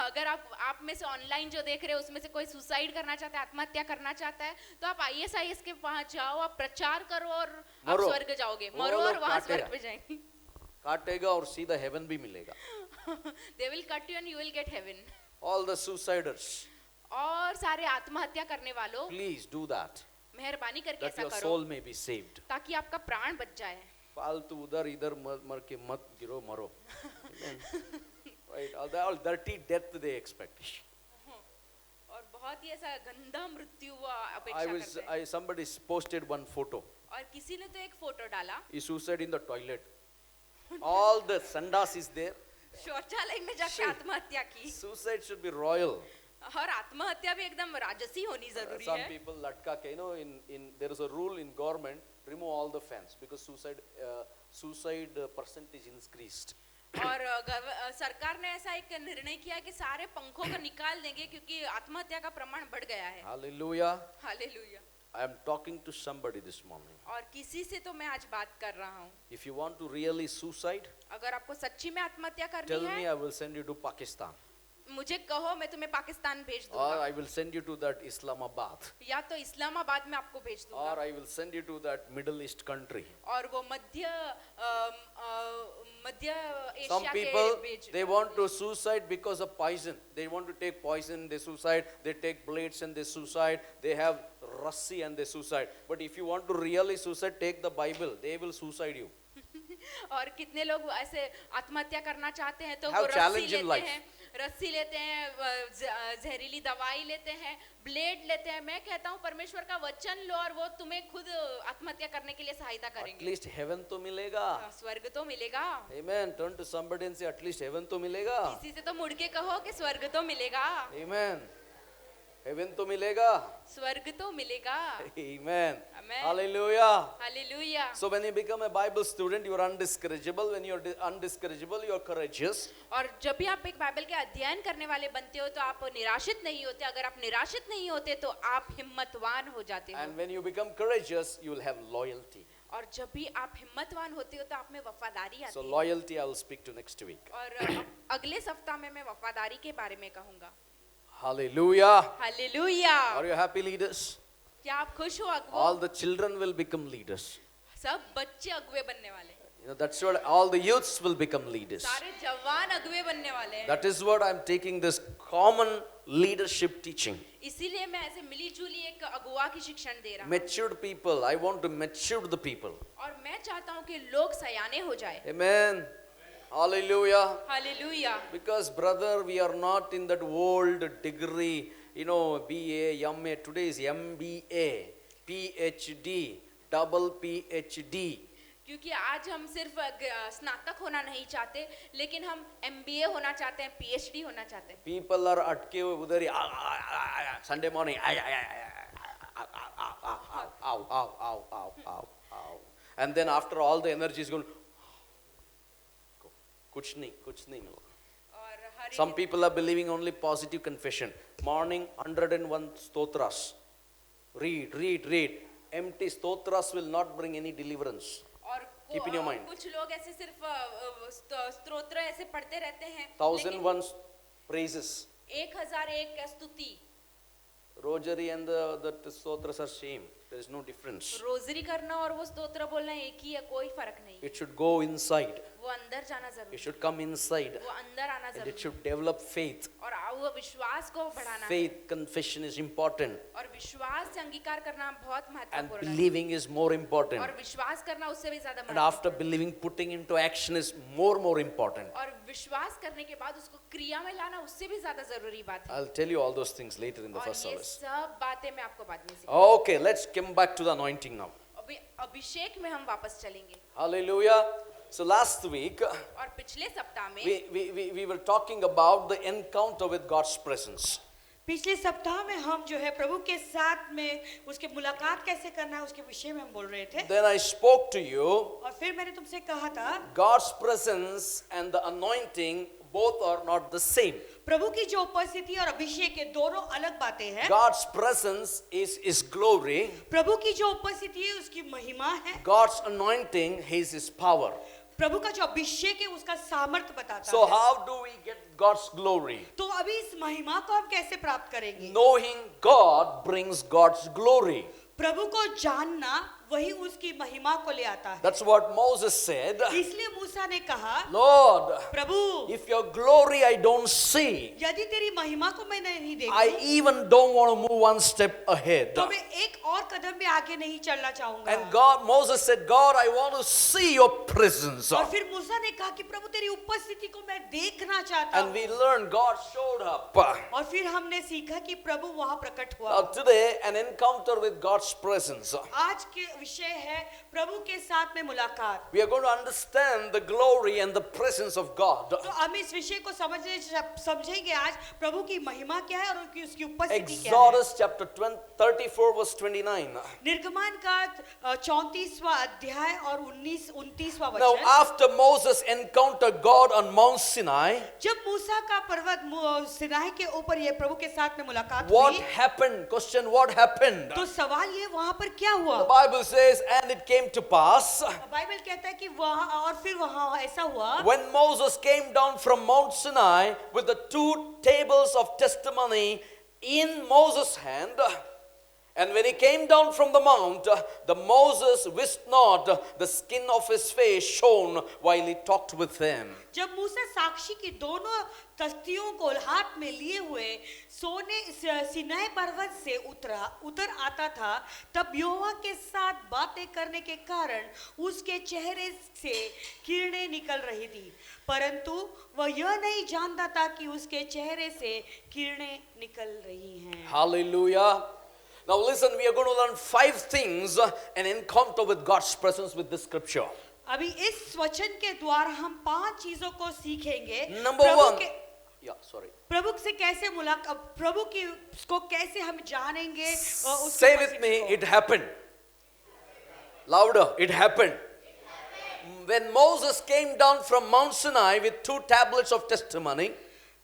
अगर आप में से ऑनलाइन जो देख रहे हो उसमें से कोई सुसाइड करना चाहता है, आत्महत्या करना चाहता है, तो आप ISIS के वहां जाओ, आप प्रचार करो और आप मरो। स्वर्ग जाओगे, वो मरो लोग और वहां काटेगा। स्वर्ग पे जाएंगे। काटेगा और सीधा heaven भी मिलेगा. They will cut you and you will get heaven. All the suiciders, और सारे आत्महत्या करने वालों, please do that, मेहरबानी करके that ऐसा your करो soul may be saved. ताकि आपका प्राण बच जाए। फालतू उधर इधर मर के मत गिरो, मरो. Right? All dirty death they expect. और बहुत ही ऐसा गंदा मृत्यु वो I अपेक्षा was करते हैं। somebody posted one photo. और किसी ने तो एक फोटो डाला, He suicide in the toilet. All the sandas is there. शौचालय में जाके Shit. आत्महत्या की। Suicide should be royal. और आत्महत्या भी एकदम राजसी होनी जरूरी Some है। people latka ke, in there is a rule in government, remove all the fans because suicide percentage increased. और सरकार ने ऐसा एक निर्णय किया कि सारे पंखों को निकाल देंगे क्योंकि आत्महत्या का प्रमाण बढ़ गया है। Hallelujah. Hallelujah. I am talking to somebody this morning. और किसी से तो मैं आज बात कर रहा हूँ, If you want to really suicide, अगर आपको सच्ची में आत्महत्या tell करनी me, है, I will send you to Pakistan. मुझे कहो, मैं तुम्हें पाकिस्तान भेज Or दूंगा, I will send you to that Islamabad. या तो इस्लामाबाद में आपको भेज Or दूंगा, I will send you to that Middle East country. और वो मध्य Some एशिया के people, भेज। they want to suicide because of poison. They want to take poison, they suicide. They take blades and they suicide. They have rassi and they suicide. But if you want to really suicide, take the Bible. They will suicide you. और कितने लोग ऐसे आत्महत्या करना चाहते हैं तो Have वो रस्सी challenge in लेते life. हैं, रस्सी लेते हैं, जहरीली दवाई लेते हैं, ब्लेड लेते हैं। मैं कहता हूँ परमेश्वर का वचन लो और वो तुम्हें खुद आत्महत्या करने के लिए सहायता At करेंगे। least heaven to milega. स्वर्ग तो मिलेगा। Amen. Turn to somebody and say, at least heaven to milega. किसी से तो मुड़ के कहो कि स्वर्ग तो मिलेगा, Amen. Heaven to milega. स्वर्ग तो मिलेगा। Amen. Amen. Hallelujah. Hallelujah. So when you become a Bible student, you are undiscourageable. When you are undiscourageable, you are courageous. और जब भी आप एक बाइबल के अध्ययन करने वाले बनते हो तो आप निराशित नहीं होते। अगर आप निराशित नहीं होते तो आप हिम्मतवान हो जाते हो। And when you become courageous, you will have loyalty. और जब भी आप हिम्मतवान होते हो तो आप में वफादारी So आती है। loyalty I will speak to next week. और अगले सप्ताह में मैं वफादारी के बारे में कहूंगा। Hallelujah. Hallelujah. Are you happy leaders? क्या आप खुश हो All अगुवो? the children will become leaders. सब बच्चे अगुवे बनने वाले हैं। You know, that's what all the youths will become leaders. सारे जवान अगुवे बनने वाले हैं। That is what I'm taking this common leadership teaching. इसीलिए मैं ऐसे मिलीजुली एक अगुवा की शिक्षण दे रहा हूँ। Matured people. I want to mature the people. और मैं चाहता हूँ कि लोग सयाने हो जाए। Amen. Hallelujah. Hallelujah. Because brother, we are not in that old degree, BA, MA. Today is MBA, PhD, double PhD. क्योंकि आज हम सिर्फ स्नातक होना नहीं चाहते, लेकिन हम MBA होना चाहते हैं, PhD होना चाहते हैं। People are atke udhar hi, Sunday morning, ow. And then after all the energy is going, kuch nahi mila. और हर Some people are believing only positive confession. Morning, 101 stotras. Read. Empty stotras will not bring any deliverance. और Keep in your mind. कुछ लोग ऐसे सिर्फ स्तोत्र ऐसे पढ़ते रहते हैं, 1001 praises. 1001 स्तुति। Rosary and the stotras are same. There is no difference. Rosary करना और वो स्तोत्र बोलना एक ही है, कोई फर्क नहीं। It should go inside. वो वो अंदर जाना It जरूरी should come inside. है, वो अंदर आना And it जरूरी should develop faith. है। और वो विश्वास को बढ़ाना है। Faith confession is important. और विश्वास से अंगीकार करना बहुत And महत्वपूर्ण है। believing is more important. और विश्वास करना उससे भी ज्यादा And after महत्वपूर्ण believing, putting into action is more important. है। और विश्वास करने के बाद उसको क्रिया में लाना उससे भी ज्यादा जरूरी बात है। I'll tell you all those things later in the और first ये service. सब बातें मैं आपको बाद में सिखाऊंगी। Okay, let's come back to the anointing now. अभी अभिषेक में हम वापस चलेंगे। Hallelujah. So last week, और पिछले सप्ताह में we were talking about the encounter with God's presence. पिछले सप्ताह में हम जो है प्रभु के साथ में उसके मुलाकात कैसे करना है उसके विषय में हम बोल रहे थे। Then I spoke to you, और फिर मैंने तुमसे कहा था God's presence and the anointing both are not the same. प्रभु की जो उपस्थिति और अभिषेक ये दोनों अलग बातें हैं। God's presence is His glory. प्रभु की जो उपस्थिति है उसकी महिमा है। God's anointing is His power. प्रभु का जो अभिषेक है उसका सामर्थ्य बताता So है। how do we get God's glory? तो अभी इस महिमा को हम कैसे प्राप्त करेंगे? Knowing God brings God's glory. प्रभु को जानना वही उसकी महिमा को ले आता है। That's what Moses said. इसलिए मूसा ने कहा, Lord, Prabhu if your glory I don't see, यदि तेरी महिमा को मैं नहीं I देखूं even don't want to move one step ahead. तो मैं एक और कदम भी आगे नहीं चलना चाहूंगा। And Moses said, God, I want to see your presence. और फिर मूसा ने कहा कि प्रभु तेरी उपस्थिति को मैं देखना चाहता And हूँ। we learned God showed up. और फिर हमने सीखा कि प्रभु वहां प्रकट हुआ। Now today, an encounter with God's presence. आज के विषय है प्रभु के साथ में मुलाकात। We are going to understand the glory and the presence of God. तो हम इस विषय को समझेंगे आज प्रभु की महिमा क्या है और उसकी उपस्थिति क्या है। Exodus chapter 34 verse 29. निर्गमन का 34वां अध्याय और 29वां Now वचन। after Moses encountered God on Mount Sinai, जब मूसा का पर्वत सिनाई के ऊपर ये प्रभु के साथ में मुलाकात what हुई happened? Question, what happened? तो सवाल ये वहां पर क्या हुआ? The Bible says, and it came to pass, Bible कहता है कि वहां और फिर वहां ऐसा हुआ when Moses came down from Mount Sinai with the 2 tables of testimony in Moses' hand, and when he came down from the mount, the Moses wist not the skin of his face shone while he talked with them. जब मूसा साक्षी की दोनों तख्तियों को हाथ में लिए हुए सिनाई पर्वत से उतर आता था, तब यहोवा के साथ बातें करने के कारण उसके चेहरे से किरणें निकल रही थी, परंतु वह यह नहीं जानता था कि उसके चेहरे से किरणें निकल रही हैं। Hallelujah. Now listen, we are going to learn 5 things, an encounter with God's presence with this scripture. अभी इस वचन के द्वारा हम 5 चीजों को सीखेंगे। Number 1. प्रभु से कैसे प्रभु की को कैसे हम जानेंगे। Say with me, it happened. Louder, it happened. When Moses came down from Mount Sinai with 2 tablets of testimony,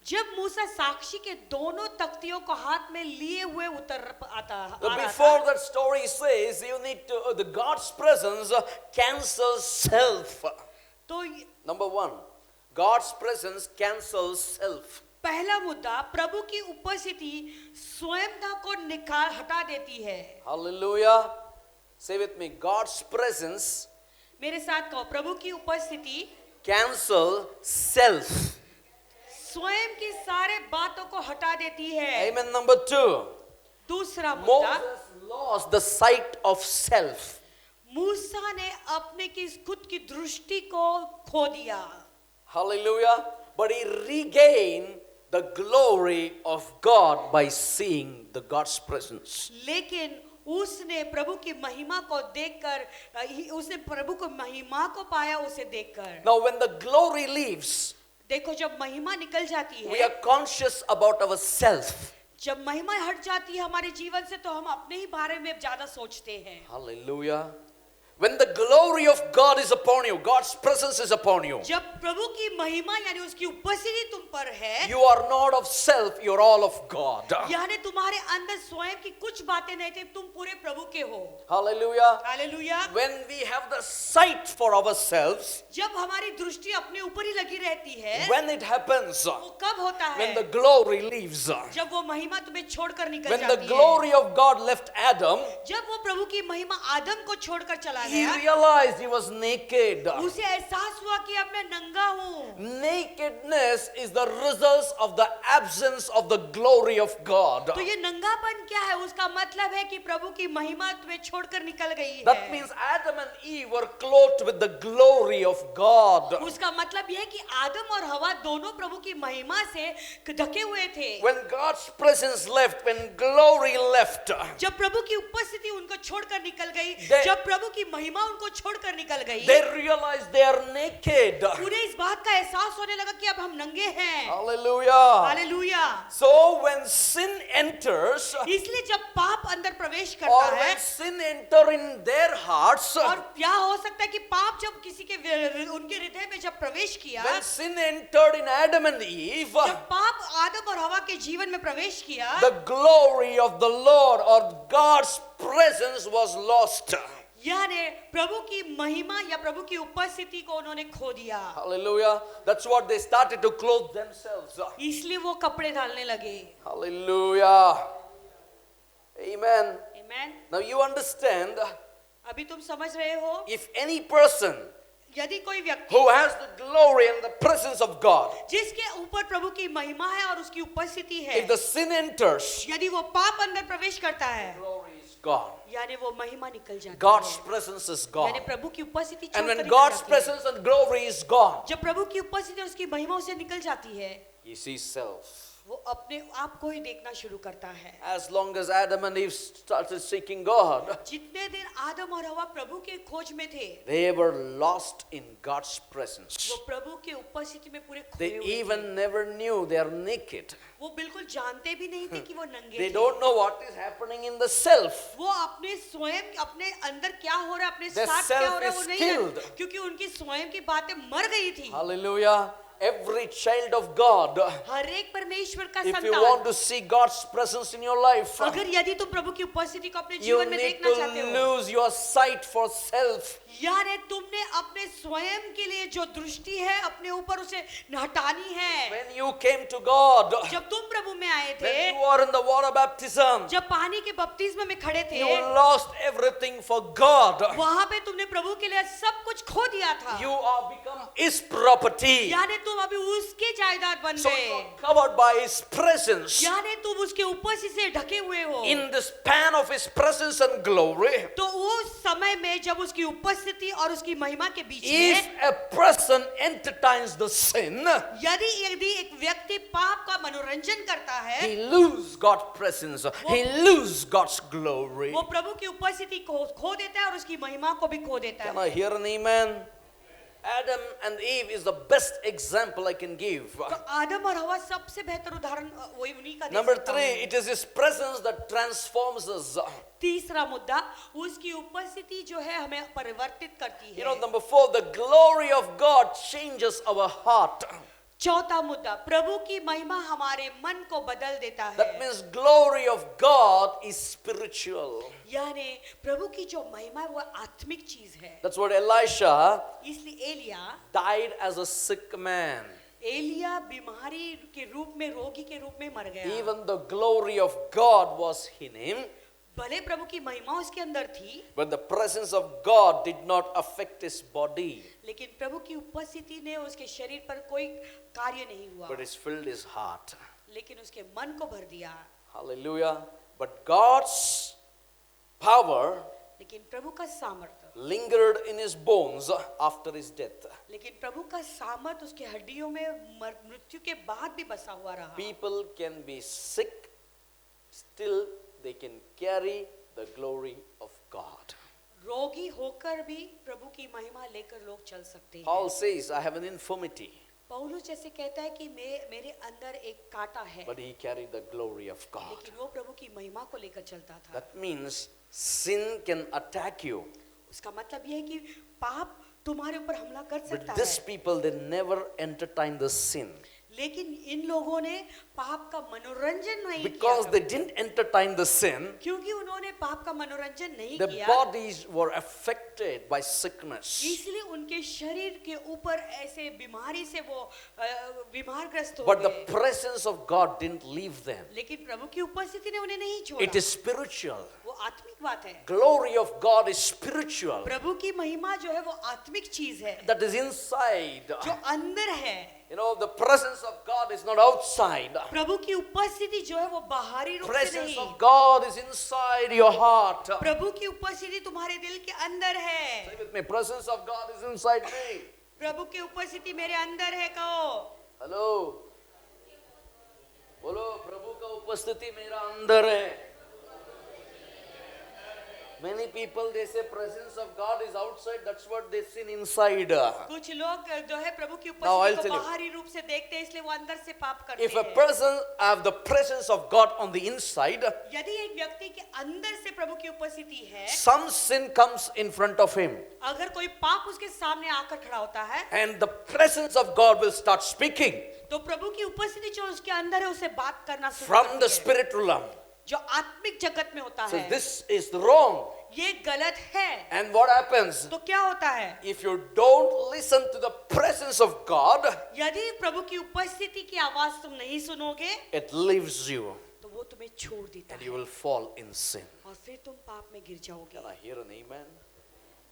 जब मूसा साक्षी के दोनों तख्तियों को हाथ में लिए हुए उतर आता before that story says you need to the God's presence cancels self. तो Number 1, God's presence cancels self. पहला मुद्दा, प्रभु की उपस्थिति स्वयंता को हटा देती है। Hallelujah. Say with me, God's presence मेरे साथ कहो, प्रभु की उपस्थिति cancel self. स्वयं की सारे बातों को हटा देती है। Amen. Number 2, दूसरा मुद्दा, Moses lost the sight of self. मूसा ने अपने की खुद की दृष्टि को खो दिया। Hallelujah. But he regained the glory of God by seeing the God's presence. लेकिन उसने प्रभु की महिमा को देखकर उसने प्रभु को महिमा को पाया उसे देखकर। Now when the glory leaves, देखो जब महिमा निकल जाती we है, are conscious about ourselves. जब महिमा हट जाती है हमारे जीवन से, तो हम अपने ही बारे में ज्यादा सोचते हैं। Hallelujah. When the glory of God is upon you, God's presence is upon you, जब प्रभु की महिमा यानी उसकी उपस्थिति तुम पर है, you are not of self, you're all of God. यानी तुम्हारे अंदर स्वयं की कुछ बातें नहीं थे, तुम पूरे प्रभु के हो। Hallelujah. Hallelujah. When we have the sight for ourselves, जब हमारी दृष्टि अपने ऊपर ही लगी रहती है, when it happens, वो कब होता है? when the glory leaves, जब वो महिमा तुम्हें छोड़कर निकल when the जाती है। glory of God left Adam, जब वो प्रभु की महिमा आदम को छोड़कर चला चला He गया, realized he was naked. उसे एहसास हुआ कि अब मैं नंगा हूँ। Nakedness is the result of the absence of the glory of God. तो ये नंगापन क्या है? उसका मतलब है कि प्रभु की महिमा तुम्हें छोड़कर निकल गई है। That means Adam and Eve were clothed with the glory of God. उसका मतलब यह है कि आदम और हवा दोनों प्रभु की महिमा से ढके हुए थे। When God's presence left, when glory left, जब प्रभु की उपस्थिति उनको छोड़कर निकल गई, They- जब प्रभु की महिमा उनको छोड़कर निकल गई, they realized they are naked. उन्हें इस बात का एहसास होने लगा कि अब हम नंगे हैं। Hallelujah. Hallelujah. So when sin enters, इसलिए जब पाप अंदर प्रवेश or करता है, when sin enter in their hearts, और क्या हो सकता है कि पाप जब किसी के उनके हृदय में जब प्रवेश किया, when sin entered in Adam and Eve, जब पाप आदम और हवा के जीवन में प्रवेश किया, the glory of the Lord or God's presence was lost. यानी प्रभु की महिमा या प्रभु की उपस्थिति को उन्होंने खो दिया। Hallelujah. That's what they started to clothe themselves. इसलिए वो कपड़े डालने लगे। Hallelujah. Amen. Amen. Now you understand, अभी तुम समझ रहे हो, if any person यदि कोई व्यक्ति who has the glory and the presence of God, जिसके ऊपर प्रभु की महिमा है और उसकी उपस्थिति है, if the sin enters, यदि वो पाप अंदर प्रवेश करता है, glory is gone. यानी वो महिमा निकल जाती God's है, presence is यानी gone. प्रभु की उपस्थिति And छोड़कर when निकल God's जाती है। presence and glory is gone, जब प्रभु की उपस्थिति और उसकी महिमा उसे निकल जाती है, he sees self. वो अपने आप को ही देखना शुरू करता है। As long as Adam and Eve started seeking God, जितने दिन आदम और हवा प्रभु के खोज में थे, they were lost in God's presence. वो प्रभु के उपस्थिति में पूरे खोए They हुए थे। even never knew they are naked. वो बिल्कुल जानते भी नहीं थे कि वो नंगे They थे। don't know what is happening in the self. वो अपने स्वयं अपने अंदर क्या हो रहा है, अपने Their साथ क्या हो रहा है, self वो is नहीं killed. है, क्योंकि उनकी स्वयं की बातें मर गई थी। Hallelujah. Every child of God, हर एक परमेश्वर का if you want संतान, to see God's presence in your life, अगर यदि तुम प्रभु की उपस्थिति को अपने you जीवन में need देखना to चाहते हो, lose your sight for self. यानी तुमने अपने स्वयं के लिए जो दृष्टि है अपने ऊपर उसे हटानी है। When you came to God, जब तुम प्रभु में आए when थे, you are in the water baptism, जब पानी के बपतिस्मा में खड़े थे, you lost everything for God. वहां पे तुमने प्रभु के लिए सब कुछ खो दिया था। You are become His property. यानी तुम अभी उसके जायदाद बन So you गए, are covered by His presence. यानी तुम उसके उपस्थिति से ढके हुए हो। In the span of His presence and glory, तो उस समय में जब उसकी उपस्थिति और उसकी महिमा के बीच if में a person entertains the sin, यदि यदि एक व्यक्ति पाप का मनोरंजन करता है, he loses God's presence. He loses God's glory. वो प्रभु की उपस्थिति को खो देता है और उसकी महिमा को भी खो देता Can है। I hear an amen? Adam and Eve is the best example I can give. तो आदम और हवा सबसे बेहतर उदाहरण वही उन्हीं का दे Number सकता 3, हूं। it is His presence that transforms us. तीसरा मुद्दा, उसकी उपस्थिति जो है हमें परिवर्तित करती You know, है। number 4, the glory of God changes our heart. चौथा मुद्दा, प्रभु की महिमा हमारे मन को बदल देता है। That means glory of God is spiritual. यानी प्रभु की जो महिमा है वो आत्मिक चीज है। That's what Elisha इसलिए Elia died as a sick man. Elia बीमारी के रूप में, रोगी के रूप में मर गया। Even the glory of God was in him, भले प्रभु की महिमा उसके अंदर थी, but the presence of God did not affect his body, लेकिन प्रभु की उपस्थिति ने उसके शरीर पर कोई कार्य नहीं हुआ, but it filled his heart. लेकिन उसके मन को भर दिया। Hallelujah. But God's power लेकिन प्रभु का सामर्थ्य, lingered in his bones after his death. लेकिन प्रभु का सामर्थ्य उसके हड्डियों में मृत्यु के बाद भी बसा हुआ रहा। People can be sick, still they can carry the glory of God. रोगी होकर भी प्रभु की महिमा लेकर लोग चल सकते हैं। Paul says, I have an infirmity, पौलुस जैसे कहता है कि मेरे अंदर एक कांटा है, but he carried the glory of God. लेकिन वो प्रभु की महिमा को लेकर चलता था। That means sin can attack you, उसका मतलब यह है कि पाप तुम्हारे ऊपर हमला कर but सकता these है, people, they never entertain the sin. लेकिन इन लोगों ने पाप का मनोरंजन नहीं because किया they didn't entertain the sin. क्योंकि उन्होंने पाप का मनोरंजन नहीं Their किया bodies were affected by sickness. इसलिए उनके शरीर के ऊपर ऐसे बीमारी से वो बीमारग्रस्त हो But the गए presence of God didn't leave them. लेकिन प्रभु की उपस्थिति ने उन्हें नहीं It छोड़ा is spiritual. वो आत्मिक बात है Glory of God is spiritual. प्रभु की महिमा जो है वो आत्मिक चीज है That is inside. जो अंदर है You know, the presence of God is not outside. प्रभु की उपस्थिति जो है वो बाहरी रूप से Presence नहीं of God is inside your heart. प्रभु की उपस्थिति तुम्हारे दिल के अंदर है Say with me, presence of God is inside me. प्रभु की उपस्थिति मेरे अंदर है कहो हेलो बोलो प्रभु का उपस्थिति मेरा अंदर है. Many people they say presence of God is outside. That's what they sin inside. कुछ लोग जो है प्रभु की Now, I'll उपस्थिति tell को you. बाहरी रूप से देखते हैं इसलिए वो अंदर से पाप करते If a हैं person have the presence of God on the inside, यदि एक व्यक्ति के अंदर से प्रभु की उपस्थिति है some sin comes in front of him, अगर कोई पाप उसके सामने आकर खड़ा होता है and the presence of God will start speaking तो प्रभु की उपस्थिति जो उसके अंदर है उसे बात करना शुरू from करती the है। spiritual realm. जो आत्मिक जगत में होता So है this is wrong. ये गलत है And what happens? तो क्या होता है If you don't listen to the presence of God, यदि प्रभु की उपस्थिति की आवाज तुम नहीं सुनोगे it leaves you तो वो तुम्हें छोड़ देता and है you will fall in sin. और फिर तुम पाप में गिर जाओगे Can I hear an amen?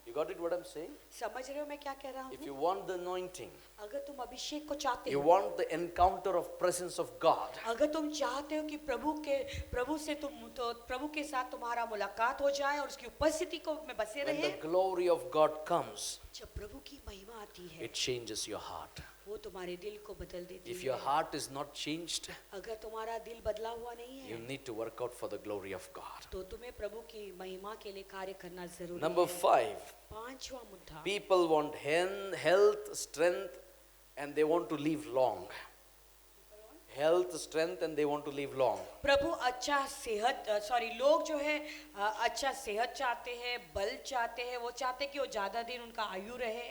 You got it what I'm saying? समझ रहे हो मैं क्या कह रहा If हूँ you want the anointing, अगर तुम अभिषेक को चाहते you हो want the encounter of presence of God, अगर तुम चाहते हो कि प्रभु से तुम तो प्रभु के साथ तुम्हारा मुलाकात हो जाए और उसकी उपस्थिति को में बसे when रहे the glory of God comes, जब प्रभु की महिमा आती है it changes your heart. वो तुम्हारे दिल को बदल देती If your है heart is not changed, अगर तुम्हारा दिल बदला हुआ नहीं you है need to work out for the glory of God. तो तुम्हें प्रभु की महिमा के लिए कार्य करना जरूरी Number है 5, पांचवा मुद्दा people want health, strength, and they want to live long. Health, strength, and they want to live long. प्रभु अच्छा सेहत लोग जो है अच्छा सेहत चाहते हैं बल चाहते हैं वो चाहते हैं कि वो ज्यादा दिन उनका आयु रहे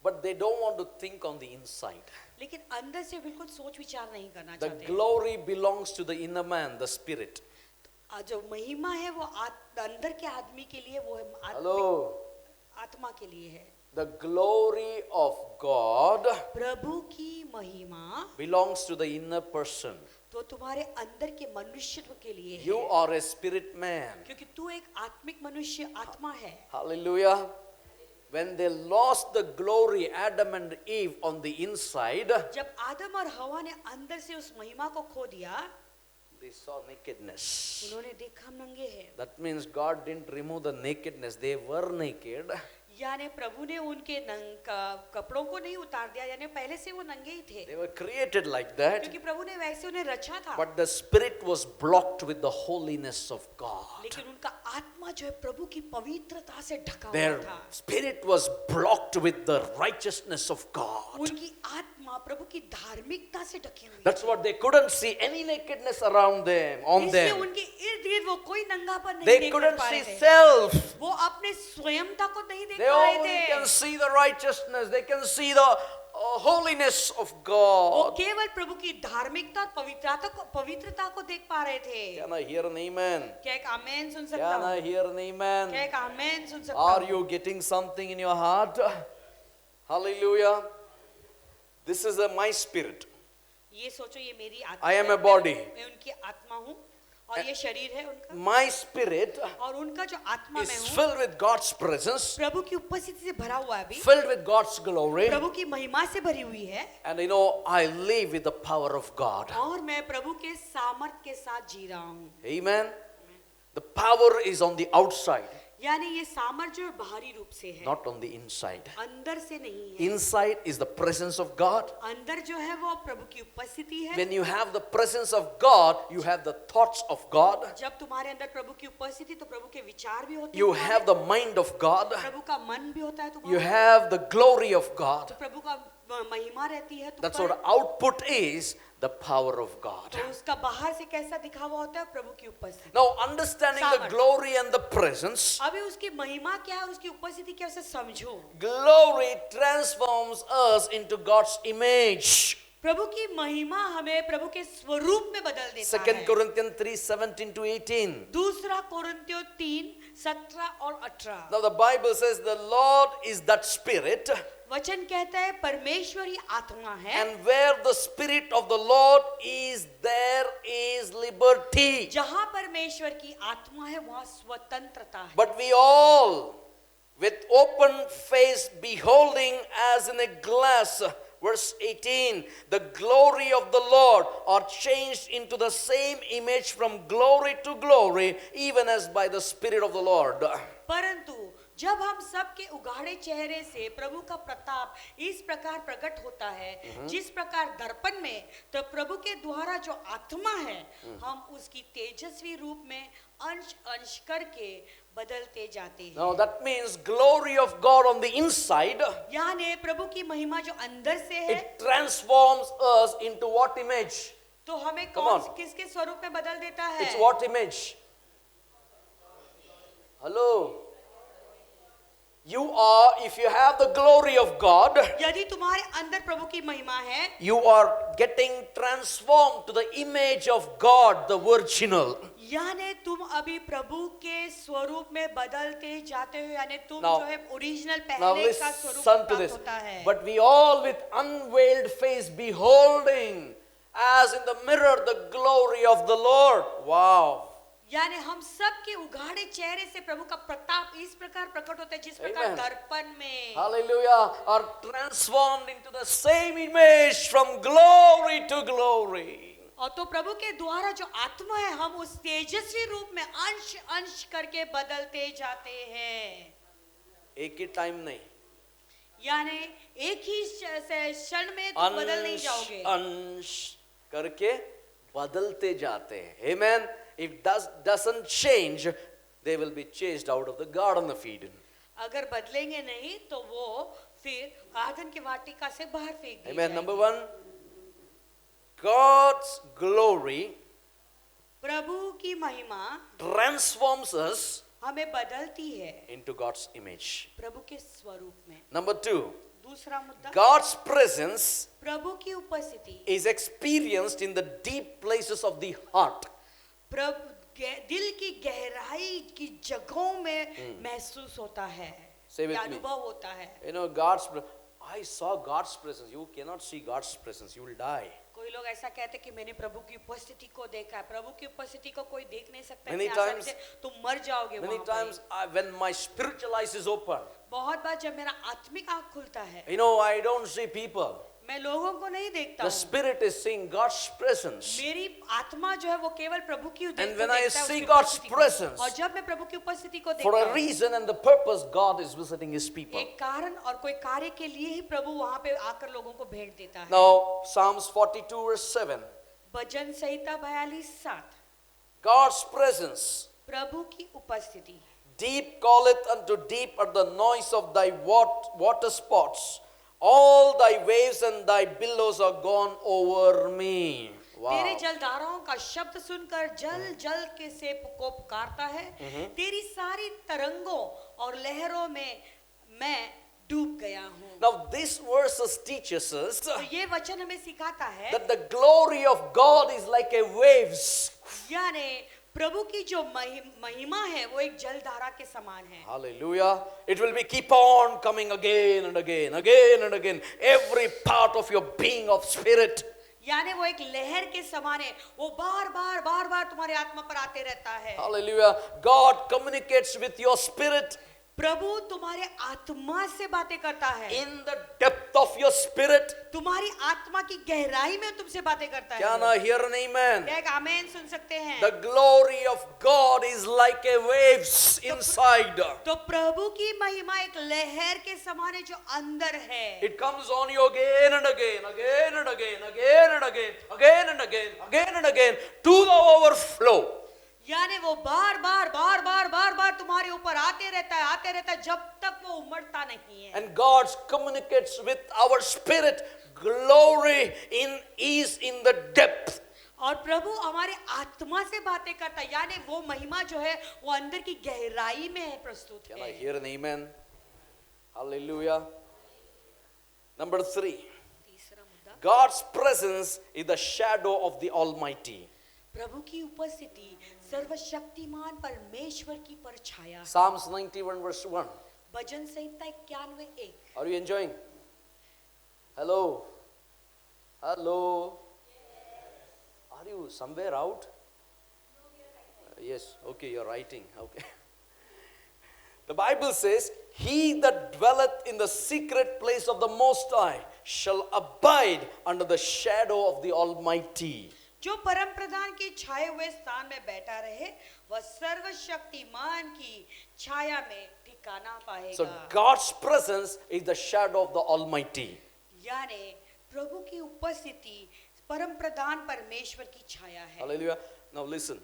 But they don't want to think on the inside. लेकिन अंदर से बिल्कुल सोच विचार नहीं करना The चाहते glory belongs to the inner man, the spirit. जो महिमा है वो अंदर के आदमी के लिए वो है Hello. आत्मा के लिए है The glory of God प्रभु की महिमा belongs to the inner person. तो तुम्हारे अंदर के मनुष्यत्व के लिए You है are a spirit man. क्योंकि तू एक आत्मिक मनुष्य आत्मा है Hallelujah. When they lost the glory, Adam and Eve on the inside, जब आदम और हवा ने अंदर से उस महिमा को खो दिया they saw nakedness. उन्होंने देखा हम नंगे हैं That means God didn't remove the nakedness. They were naked. यानी प्रभु ने उनके कपड़ों को नहीं उतार दिया यानी पहले से वो नंगे ही थे They were created like that. क्योंकि प्रभु ने वैसे उन्हें रचा था But the spirit was blocked with the holiness of God. लेकिन उनका आत्मा जो है प्रभु की पवित्रता से ढका हुआ Their था spirit was blocked with the righteousness of God. उनकी आत्मा प्रभु की धार्मिकता से ढकी हुई That's what they couldn't see any nakedness around them, on इसलिए them. उनके इर्द गिर्द वो कोई नंगापन नहीं They देख couldn't पा see रहे थे self. वो अपने स्वयंता को नहीं देख They पा रहे only थे can see the righteousness. They can see the holiness of वो God. केवल प्रभु की धार्मिकता और पवित्रता को देख पा रहे थे Can I hear an amen? क्या एक आमेन सुन सकता Can हूँ I hear an amen? क्या एक आमेन सुन सकता Are हूँ you getting something in your heart? Hallelujah. This is my spirit. ये सोचो ये मेरी आत्मा I am a है, body. मैं उनकी आत्मा हूँ और ये शरीर है उनका My spirit और उनका जो आत्मा is मैं हूँ filled with God's presence, प्रभु की उपस्थिति से भरा हुआ है अभी filled with God's glory, प्रभु की महिमा से भरी हुई है and you know, I live with the power of God. और मैं प्रभु के सामर्थ के साथ जी रहा हूँ Amen. The power is on the outside, यानी ये सामर्थ जो है बाहरी रूप से है not on the inside. अंदर से नहीं है Inside is the presence of God. अंदर जो है वो प्रभु की उपस्थिति है When you have the presence of God, you have the thoughts of God, जब तुम्हारे अंदर प्रभु की उपस्थिति तो प्रभु के विचार भी होते you हैं have the mind of God, प्रभु का मन भी होता है you तुम्हारा have the glory of God. तो प्रभु का महिमा रहती है तुम That's पर what output is, the power of God. तो उसका बाहर से कैसा दिखावा होता है प्रभु की उपस्थिति Now, understanding the सामर्थ। glory and the presence, अभी उसकी महिमा क्या है उसकी उपस्थिति कैसे समझो glory transforms us into God's image. प्रभु की महिमा हमें प्रभु के स्वरूप में बदल देता 2 है। Corinthians 3:17 to 18. दूसरा कोरिन्थियों 3:17 और 18। Now the Bible says the Lord is that Spirit, वचन कहता है परमेश्वर ही आत्मा है, and where the Spirit of the Lord is, there is liberty. जहां परमेश्वर की आत्मा है वहां स्वतंत्रता है। But we all, with open face, beholding as in a glass, verse 18, the glory of the Lord, are changed into the same image from glory to glory, even as by the Spirit of the Lord. परंतु जब हम सबके उगाड़े चेहरे से प्रभु का प्रताप इस प्रकार प्रकट होता है जिस प्रकार दर्पण में, तो प्रभु के द्वारा जो आत्मा है हम उसकी तेजस्वी रूप में अंश अंश करके बदलते जाते हैं। Now that means glory of God on the inside, यानी प्रभु की महिमा जो अंदर से है, it transforms us into what image? तो हमें Come कौन on. किसके स्वरूप में बदल देता है? It's what image? Hello? You are, if you have the glory of God, यदि तुम्हारे अंदर प्रभु की महिमा है, you are getting transformed to the image of God, the original. यानी तुम अभी प्रभु के स्वरूप में बदलते जाते हो, यानी तुम Now- जो है ओरिजिनल Now पहले का स्वरूप listen to प्राप्त this. होता है। But we all with unveiled face beholding as in the mirror the glory of the Lord. Wow. यानी हम सब के उघाड़े चेहरे से प्रभु का प्रताप इस प्रकार प्रकट होता है जिस प्रकार Amen. दर्पण में, Hallelujah. Are transformed into the same image from glory to glory. और तो प्रभु के द्वारा जो आत्मा है हम उस तेजस्वी रूप में अंश अंश करके बदलते जाते हैं। एक ही टाइम नहीं, यानी एक ही क्षण में तुम बदल नहीं अंश जाओगे, अंश करके बदलते जाते हैं. Amen. If doesn't change, they will be chased out of the Garden of Eden. अगर बदलेंगे नहीं तो वो फिर आदन की वाटिका से बाहर फेंक दिए Amen. जाएंगे। Number one, God's glory प्रभु की महिमा transforms us हमें बदलती है into God's image. प्रभु के स्वरूप में। Number two, दूसरा मुद्दा, God's presence प्रभु की उपस्थिति is experienced in the deep places of the heart. प्रभु दिल की गहराई की जगहों में महसूस होता है, Say with या me. अनुभव होता है। You know, I saw God's presence. You cannot see God's presence. You will die. कोई लोग ऐसा कहते कि मैंने प्रभु की उपस्थिति को देखा है, प्रभु की उपस्थिति को कोई देख नहीं सकता Many इतने आसानी times- से, तुम मर जाओगे Many वहाँ times, when my spiritual eyes is open, पर। बहुत बार जब मेरा आत्मिक आँख खुलता है, you know, I don't see people. मैं लोगों को नहीं देखता The हूँ, Spirit is seeing God's presence. मेरी आत्मा जो है वो केवल प्रभु की And को when I देखता है, see उसकी God's उपस्थिति को। presence, और जब मैं प्रभु की उपस्थिति को For देखता a हूँ, reason and the purpose, God is visiting His people. एक कारण और कोई कार्य के लिए ही प्रभु वहाँ पे आकर लोगों को भेंट देता है। Now, Psalms 42 verse 7. भजन संहिता 42:7, God's presence. प्रभु की उपस्थिति। Deep calleth unto deep at the noise of thy water spots. All thy waves and thy billows are gone over me. Wow. तेरे जलधाराओं का शब्द सुनकर जल जल के से को पुकारता है, तेरी सारी तरंगों और लहरों में मैं डूब गया हूँ। Now this verses teaches us तो ये वचन हमें सिखाता है that the glory of God is like a waves. यानी प्रभु की जो महिमा है वो एक जलधारा के समान है। Hallelujah. It will be keep on coming again and again, again and again. Every part of your being of spirit. यानी वो एक लहर के समान है, वो बार बार तुम्हारे आत्मा पर आते रहता है। Hallelujah. God communicates with your spirit. प्रभु तुम्हारे आत्मा से बातें करता है, In the depth of your spirit. तुम्हारी आत्मा की गहराई में तुमसे बातें करता Can है। I hear an amen? क्या एक आमेन सुन सकते हैं? The glory of God is like a waves inside. तो प्रभु की महिमा एक लहर के समान है जो अंदर है। It comes on you again and again, again and again, again and again, again and again, again and again, to the overflow. यानी वो बार तुम्हारे ऊपर आते रहता है जब तक वो उमड़ता नहीं है। And God communicates with our spirit. Glory is in the depth. और प्रभु हमारे आत्मा से बातें करता है, यानी वो महिमा जो है वो अंदर की गहराई में है प्रस्तुत Can I है। hear an amen? Hallelujah. Number 3. तीसरा मुद्दा, God's presence is the shadow of the Almighty. प्रभु की उपस्थिति सर्वशक्तिमान परमेश्वर की परछाया है। Psalms 91 verse 1. Bhajan Samhita 91:1। Are you enjoying? Hello? Hello? Are you somewhere out? Yes, okay, you're writing. Okay. The Bible says, "He that dwelleth in the secret place of the Most High shall abide under the shadow of the Almighty." जो परम प्रधान की छाए हुए स्थान में बैठा रहे वह सर्वशक्तिमान की छाया में ठिकाना पाएगा। So God's presence is the shadow of the Almighty. यानी प्रभु की उपस्थिति परम प्रधान परमेश्वर की छाया है। Hallelujah. Now listen,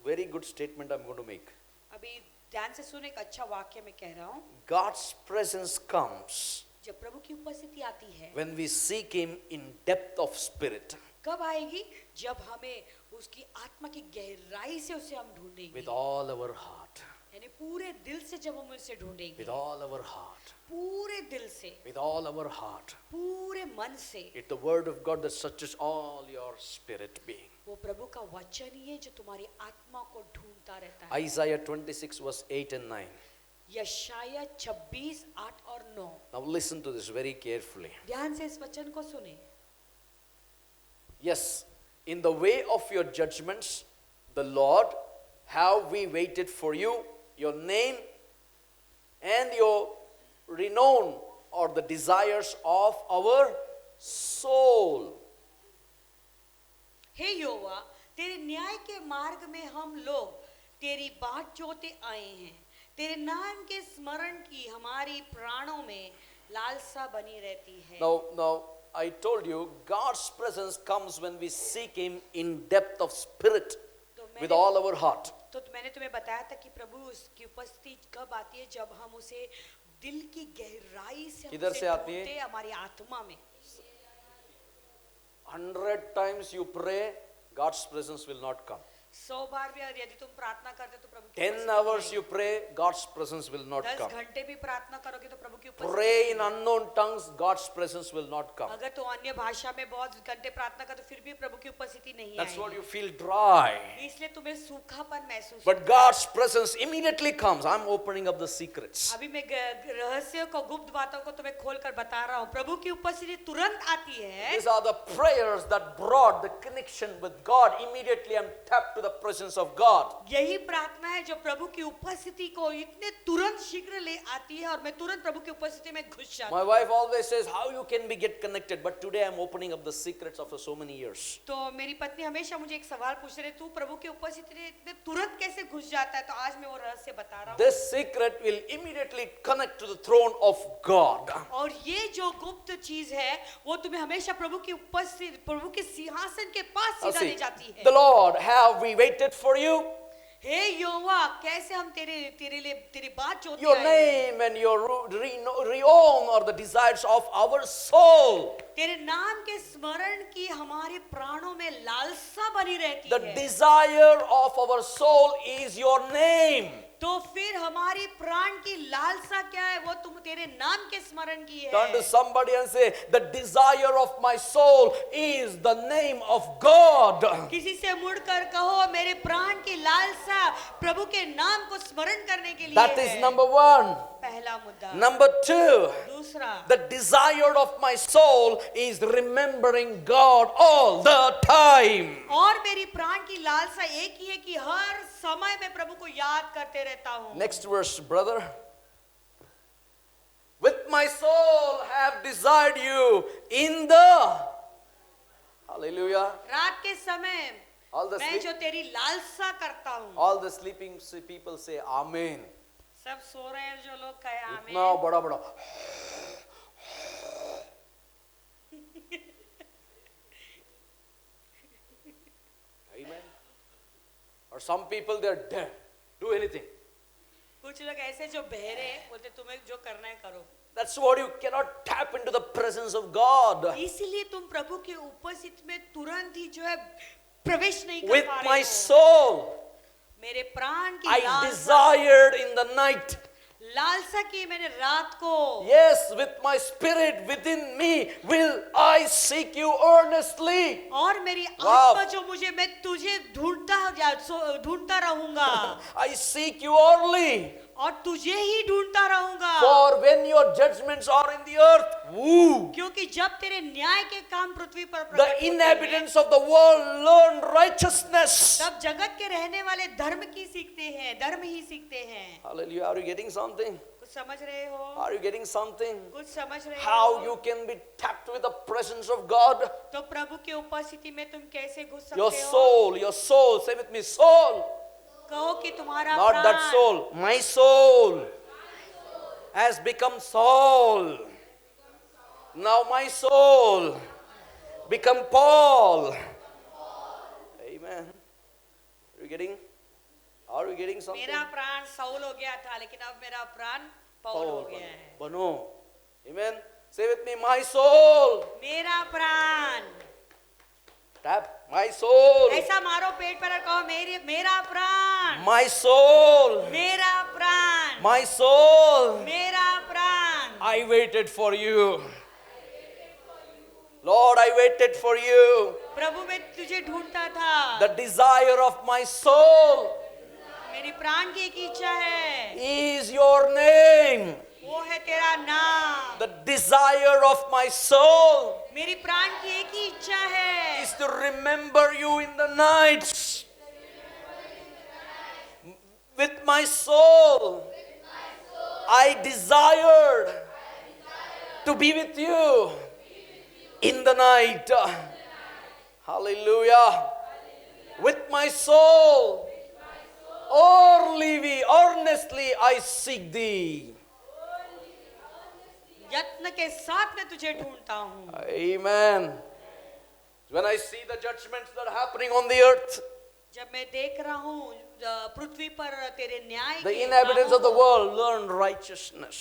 very good statement I'm going to make. अभी ध्यान से सुनो, एक अच्छा वाक्य मैं कह रहा हूँ। God's presence comes जब प्रभु की उपस्थिति आती है when we seek Him in depth of spirit, कब आएगी? जब हमें उसकी आत्मा की गहराई से उसे हम ढूंढेंगे, with all our heart, यानी पूरे दिल से जब हम उसे ढूंढेंगे, with all our heart, पूरे दिल से, with all our heart. पूरे मन से। It's the word of God that searches all your spirit being. वो प्रभु का वचन ही है जो तुम्हारी आत्मा को ढूंढता रहता है। Isaiah 26 verse 8 and 9. यशाया 26, 8 और 9। Now listen to this very carefully. ध्यान से इस वचन को सुने। Yes, in the way of your judgments, the Lord, have we waited for you, your name and your renown are the desires of our soul. हे यहोवा, तेरे न्याय के मार्ग में हम लोग तेरी बाट जोते आए हैं। तेरे नाम के स्मरण की हमारी प्राणों में लालसा बनी रहती है। Now, I told you, God's presence comes when we seek Him in depth of spirit with all our heart. तो मैंने तुम्हें बताया था कि प्रभु उसकी उपस्थिति कब आती है? जब हम उसे दिल की गहराई से किधर से आती है? ढूंढते हैं, हमारी आत्मा में। 100 times you pray, God's presence will not come. 100 बार भी यदि तुम प्रार्थना करते तो प्रभु की 10 उपस्थिति hours नहीं। you pray, God's presence will not 10 come. घंटे भी प्रार्थना करोगे तो प्रभु की उपस्थिति Pray in नहीं। unknown tongues, God's presence will not come. अगर तो अन्य भाषा में बहुत घंटे प्रार्थना कर तो फिर भी प्रभु की उपस्थिति नहीं That's what आएगी। you feel dry. इसलिए तुम्हें सूखापन महसूस But होता है। God's presence immediately comes. I'm opening up the secrets. अभी मैं रहस्य को, गुप्त बातों को तुम्हें खोलकर बता रहा हूँ। प्रभु की उपस्थिति तुरंत आती है। These are the prayers that brought the connection with God. Immediately I'm tapped to the presence of God. यही प्रार्थना है जो प्रभु की उपस्थिति को इतने तुरंत शीघ्र ले आती है और मैं तुरंत प्रभु की उपस्थिति में घुस जाता My हूँ। wife always says, how you can be get connected? But today I'm opening up the secrets after so many years. तो मेरी पत्नी हमेशा मुझे एक सवाल पूछ रही, तू प्रभु की उपस्थिति में इतने तुरंत कैसे घुस जाता है? तो आज मैं वो रहस्य बता रहा हूँ। This secret will immediately connect to the throne of God. और ये जो गुप्त चीज है वो तुम्हें हमेशा प्रभु की उपस्थिति, प्रभु के सिंहासन के पास Now सीधा see, ले जाती है। the Lord, have we waited for you? हे यहोवा, कैसे हम तेरे लिए तेरी बात जोते Your आए हैं। name and your renown are the desires of our soul. तेरे नाम के स्मरण की हमारे प्राणों में लालसा बनी रहती The है। desire of our soul is your name. तो फिर हमारी प्राण की लालसा क्या है? वो तुम तेरे नाम के स्मरण की है। Turn to somebody and say, the desire of my soul is the name of God. किसी से मुड़कर कहो, मेरे प्राण की लालसा प्रभु के नाम को स्मरण करने के लिए That है। is number one. पहला मुद्दा। Number two, दूसरा, the desire of my soul is remembering God all the time. और मेरी प्राण की लालसा एक ही है कि हर समय मैं प्रभु को याद करते रहता हूँ। Next verse, brother. With my soul have desired you in the, hallelujah, रात के समय all the, मैं जो तेरी लालसा करता हूँ। all the sleeping people say amen. सब सो रहे हैं जो लोग कहे इतना आमीन। बड़ा बड़ा amen. Or some people they are dead. Do anything. कुछ लोग ऐसे जो बहरे हैं, बोलते तुम्हें जो करना है करो। That's what you cannot tap into the presence of God. इसीलिए तुम प्रभु के उपस्थिति में तुरंत ही जो है प्रवेश नहीं कर With पा my रहे हो। soul, मेरे प्राण की I लालसा, desired in the night लालसा की मैंने रात को। Yes, with my spirit within me will I seek you earnestly. और मेरी Wow. आत्मा जो मुझे, मैं तुझे ढूंढता रहूंगा I seek you early. और तुझे ही ढूंढता रहूंगा। For when your judgments are in the earth, woo, क्योंकि जब तेरे न्याय के काम पृथ्वी पर the प्रकट होते हैं, inhabitants of the world learn righteousness. तब जगत के रहने वाले धर्म की सीखते हैं, धर्म ही सीखते हैं। Hallelujah. Are you getting something? कुछ समझ रहे हो? Are you getting something? कुछ समझ रहे How हो? you can be tapped with the presence of God? तो प्रभु के उपस्थिति में तुम कैसे घुस Your सकते हो? soul, say with me, soul. कहो कि तुम्हारा Not that प्राण, soul, my soul has become Saul. Now my soul become Paul. Amen. Are you getting something? मेरा प्राण साउल हो गया था, लेकिन अब मेरा प्राण पौल हो गया है। Bano. Amen. Say with me, my soul. मेरा प्राण, Tap. My soul. ऐसा मारो पेट पर और कहो मेरा प्राण, My soul. मेरा प्राण, My soul. मेरा प्राण। I waited for you. Lord, I waited for you. प्रभु मैं तुझे ढूंढता था। The desire of my soul मेरी प्राण की एक इच्छा है, is your name. वो है तेरा नाम। The desire of my soul मेरी प्राण की एक ही इच्छा है, is to remember you in the nights. With my soul, I desired to be with you in the night. Hallelujah. With my soul, earnestly I seek thee. यत्न के साथ मैं तुझे ढूंढता हूँ। Amen. When I see the judgments that are happening on the earth, जब मैं देख रहा हूँ पृथ्वी पर तेरे न्याय the के inhabitants of the कामों को, world learn righteousness.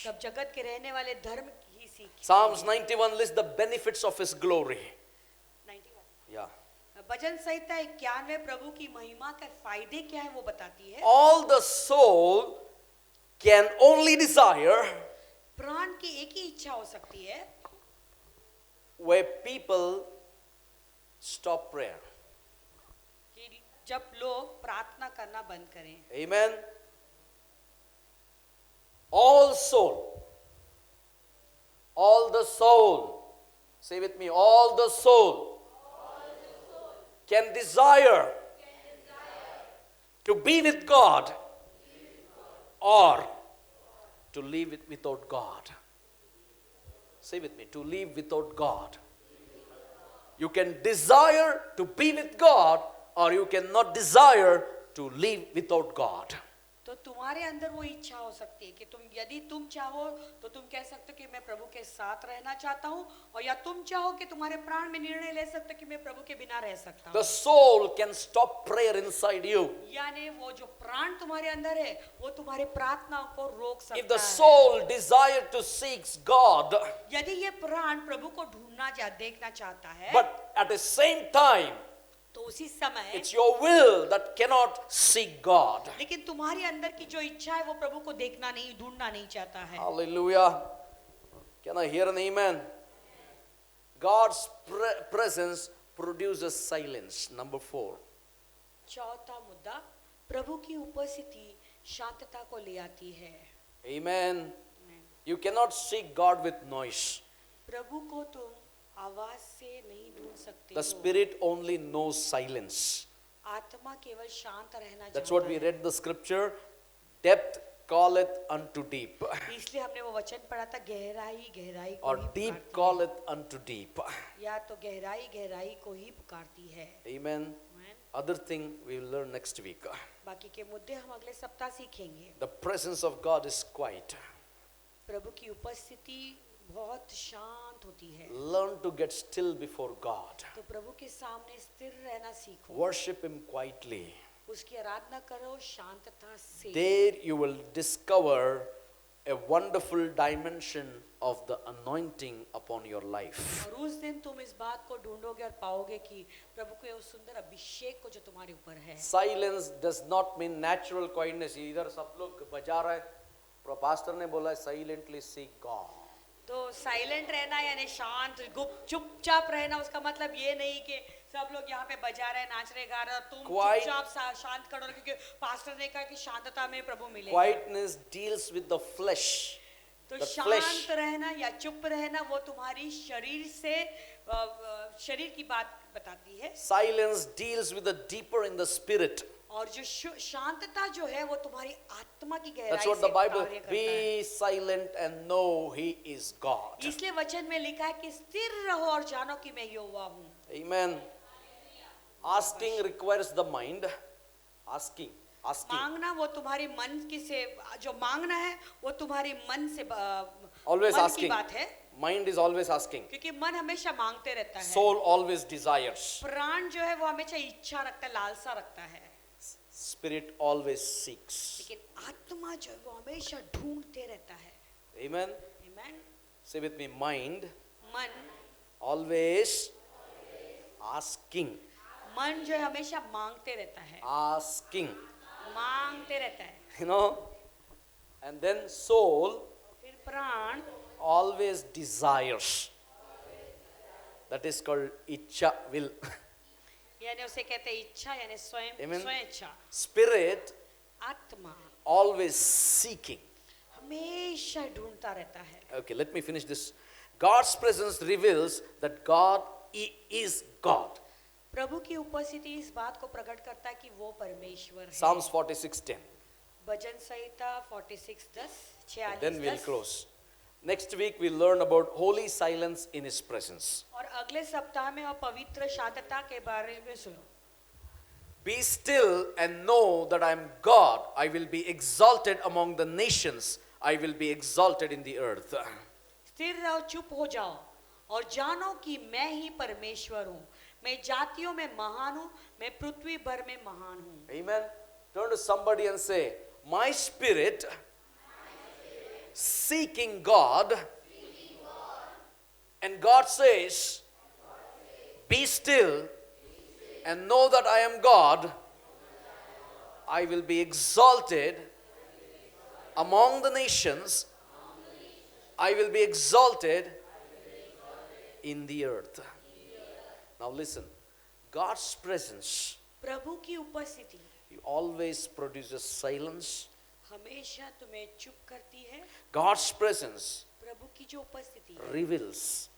तब जगत के रहने वाले धर्म ही सीखे। Psalms 91 lists the benefits of his glory. 91 Yeah. भजन संहिता 91 प्रभु की महिमा के फायदे क्या है वो बताती है। All the soul can only desire प्राण की एक ही इच्छा हो सकती है, where people stop prayer. कि जब लोग प्रार्थना करना बंद करें। Amen. All the soul, say with me, all the soul can desire to be with God or to live without God. Say with me, to live without God. You can desire to be with God or you cannot desire to live without God. तो तुम्हारे अंदर वो इच्छा हो सकती है कि यदि तुम चाहो तो तुम कह सकते हो कि मैं प्रभु के साथ रहना चाहता हूँ, और या तुम चाहो कि तुम्हारे प्राण में निर्णय ले सकते हो कि मैं प्रभु के बिना रह सकता The हूँ। soul can stop prayer inside you. यानी वो जो प्राण तुम्हारे अंदर है वो तुम्हारे प्रार्थना को रोक If the सकता है। soul desire to seek God, यदि ये प्राण प्रभु को ढूंढना देखना चाहता है, but at the same time, तो उसी समय it's your will that cannot seek God. लेकिन तुम्हारे अंदर की जो इच्छा है वो प्रभु को देखना नहीं, ढूंढना नहीं चाहता है। Hallelujah. Can I hear an amen? God's presence produces silence. Number 4. चौथा मुद्दा, प्रभु की उपस्थिति शांतता को ले आती है। Amen. You cannot seek God with noise. प्रभु को तुम आवाज से नहीं ढूंढ सकते The हो। Spirit only knows silence. आत्मा केवल शांत रहना That's जानता what we है। read the scripture. Depth calleth unto deep, इसलिए हमने वो वचन पढ़ा था, गहराई गहराई को or he deep पुकारती calleth unto deep. है। या तो गहराई गहराई को ही पुकारती है। Amen. Amen. Other thing we will learn next week. बाकी के मुद्दे हम अगले सप्ताह सीखेंगे। The presence of God is quiet. प्रभु की उपस्थिति बहुत शांत होती है। Learn to get still before God. तो प्रभु के सामने स्थिर रहना सीखो। Worship Him quietly. उसकी आराधना करो शांतता से। There you will discover a wonderful dimension of the anointing upon your life. और उस दिन तुम इस बात को ढूंढोगे और पाओगे कि प्रभु के उस सुंदर अभिषेक को जो तुम्हारे ऊपर है। Silence does not mean natural quietness. इधर सब लोग बजा रहे हैं, पास्टर ने बोला साइलेंटली सीक गॉड. तो साइलेंट रहना यानी शांत गुप चुपचाप रहना, उसका मतलब ये नहीं कि सब लोग यहाँ पे बजा रहे नाच रहे गा रहे और तुम Quiet- चुपचाप शांत करो, क्योंकि पास्टर ने कहा कि शांतता में प्रभु मिलेगा। Quietness deals with the flesh. तो the शांत flesh. रहना या चुप रहना वो तुम्हारी शरीर से शरीर की बात बताती है, Silence deals with the deeper in the spirit. और जो शांतता जो है वो तुम्हारी आत्मा की That's गहराई what से the Bible. कार्य करता है। Be silent and know He is God. इसलिए वचन में लिखा है कि स्थिर रहो और जानो कि मैं यहोवा हूँ। Amen. Asking requires the mind. Asking. मांगना वो तुम्हारी मन की से, जो मांगना है वो तुम्हारी मन से Always मन की asking. बात है, Mind is always asking. क्योंकि मन हमेशा मांगते रहता है। Soul always desires. प्राण जो है वो हमेशा इच्छा रखता है, लालसा रखता है, Spirit always seeks. लेकिन आत्मा जो है वो हमेशा ढूंढते रहता है। Amen. Amen? Say with me, mind मन always asking. मन जो है हमेशा मांगते रहता है, Asking. मांगते रहता है। You know? And then soul फिर प्राण always desires. That is called icha, will. यानी उसे कहते हैं इच्छा, यानी स्वयं Amen. स्वयं इच्छा। Spirit आत्मा always seeking. हमेशा ढूंढता रहता है। Okay, let me finish this. God's presence reveals that God is God. प्रभु की उपस्थिति इस बात को प्रकट करता है कि वो परमेश्वर है। Psalms 46:10. Bhajan Samhita 46:10 Then we'll 46:10। close. Next week we'll learn about holy silence in His presence. और अगले सप्ताह में हम पवित्र शांतता के बारे में सुनो। Be still and know that I am God. I will be exalted among the nations. I will be exalted in the earth. स्थिर रहो, चुप हो जाओ और जानो कि मैं ही परमेश्वर हूँ। मैं जातियों में महान हूँ, मैं पृथ्वी भर में महान हूँ। Amen. Turn to somebody and say, my spirit seeking God. And God says, be still and know that I am God. I will be exalted among the nations. I will be exalted in the earth. Now listen, God's presence, प्रभु की उपस्थिति He always produces silence. हमेशा तुम्हें चुप करती है। God's presence प्रभु की जो उपस्थिति है, reveals.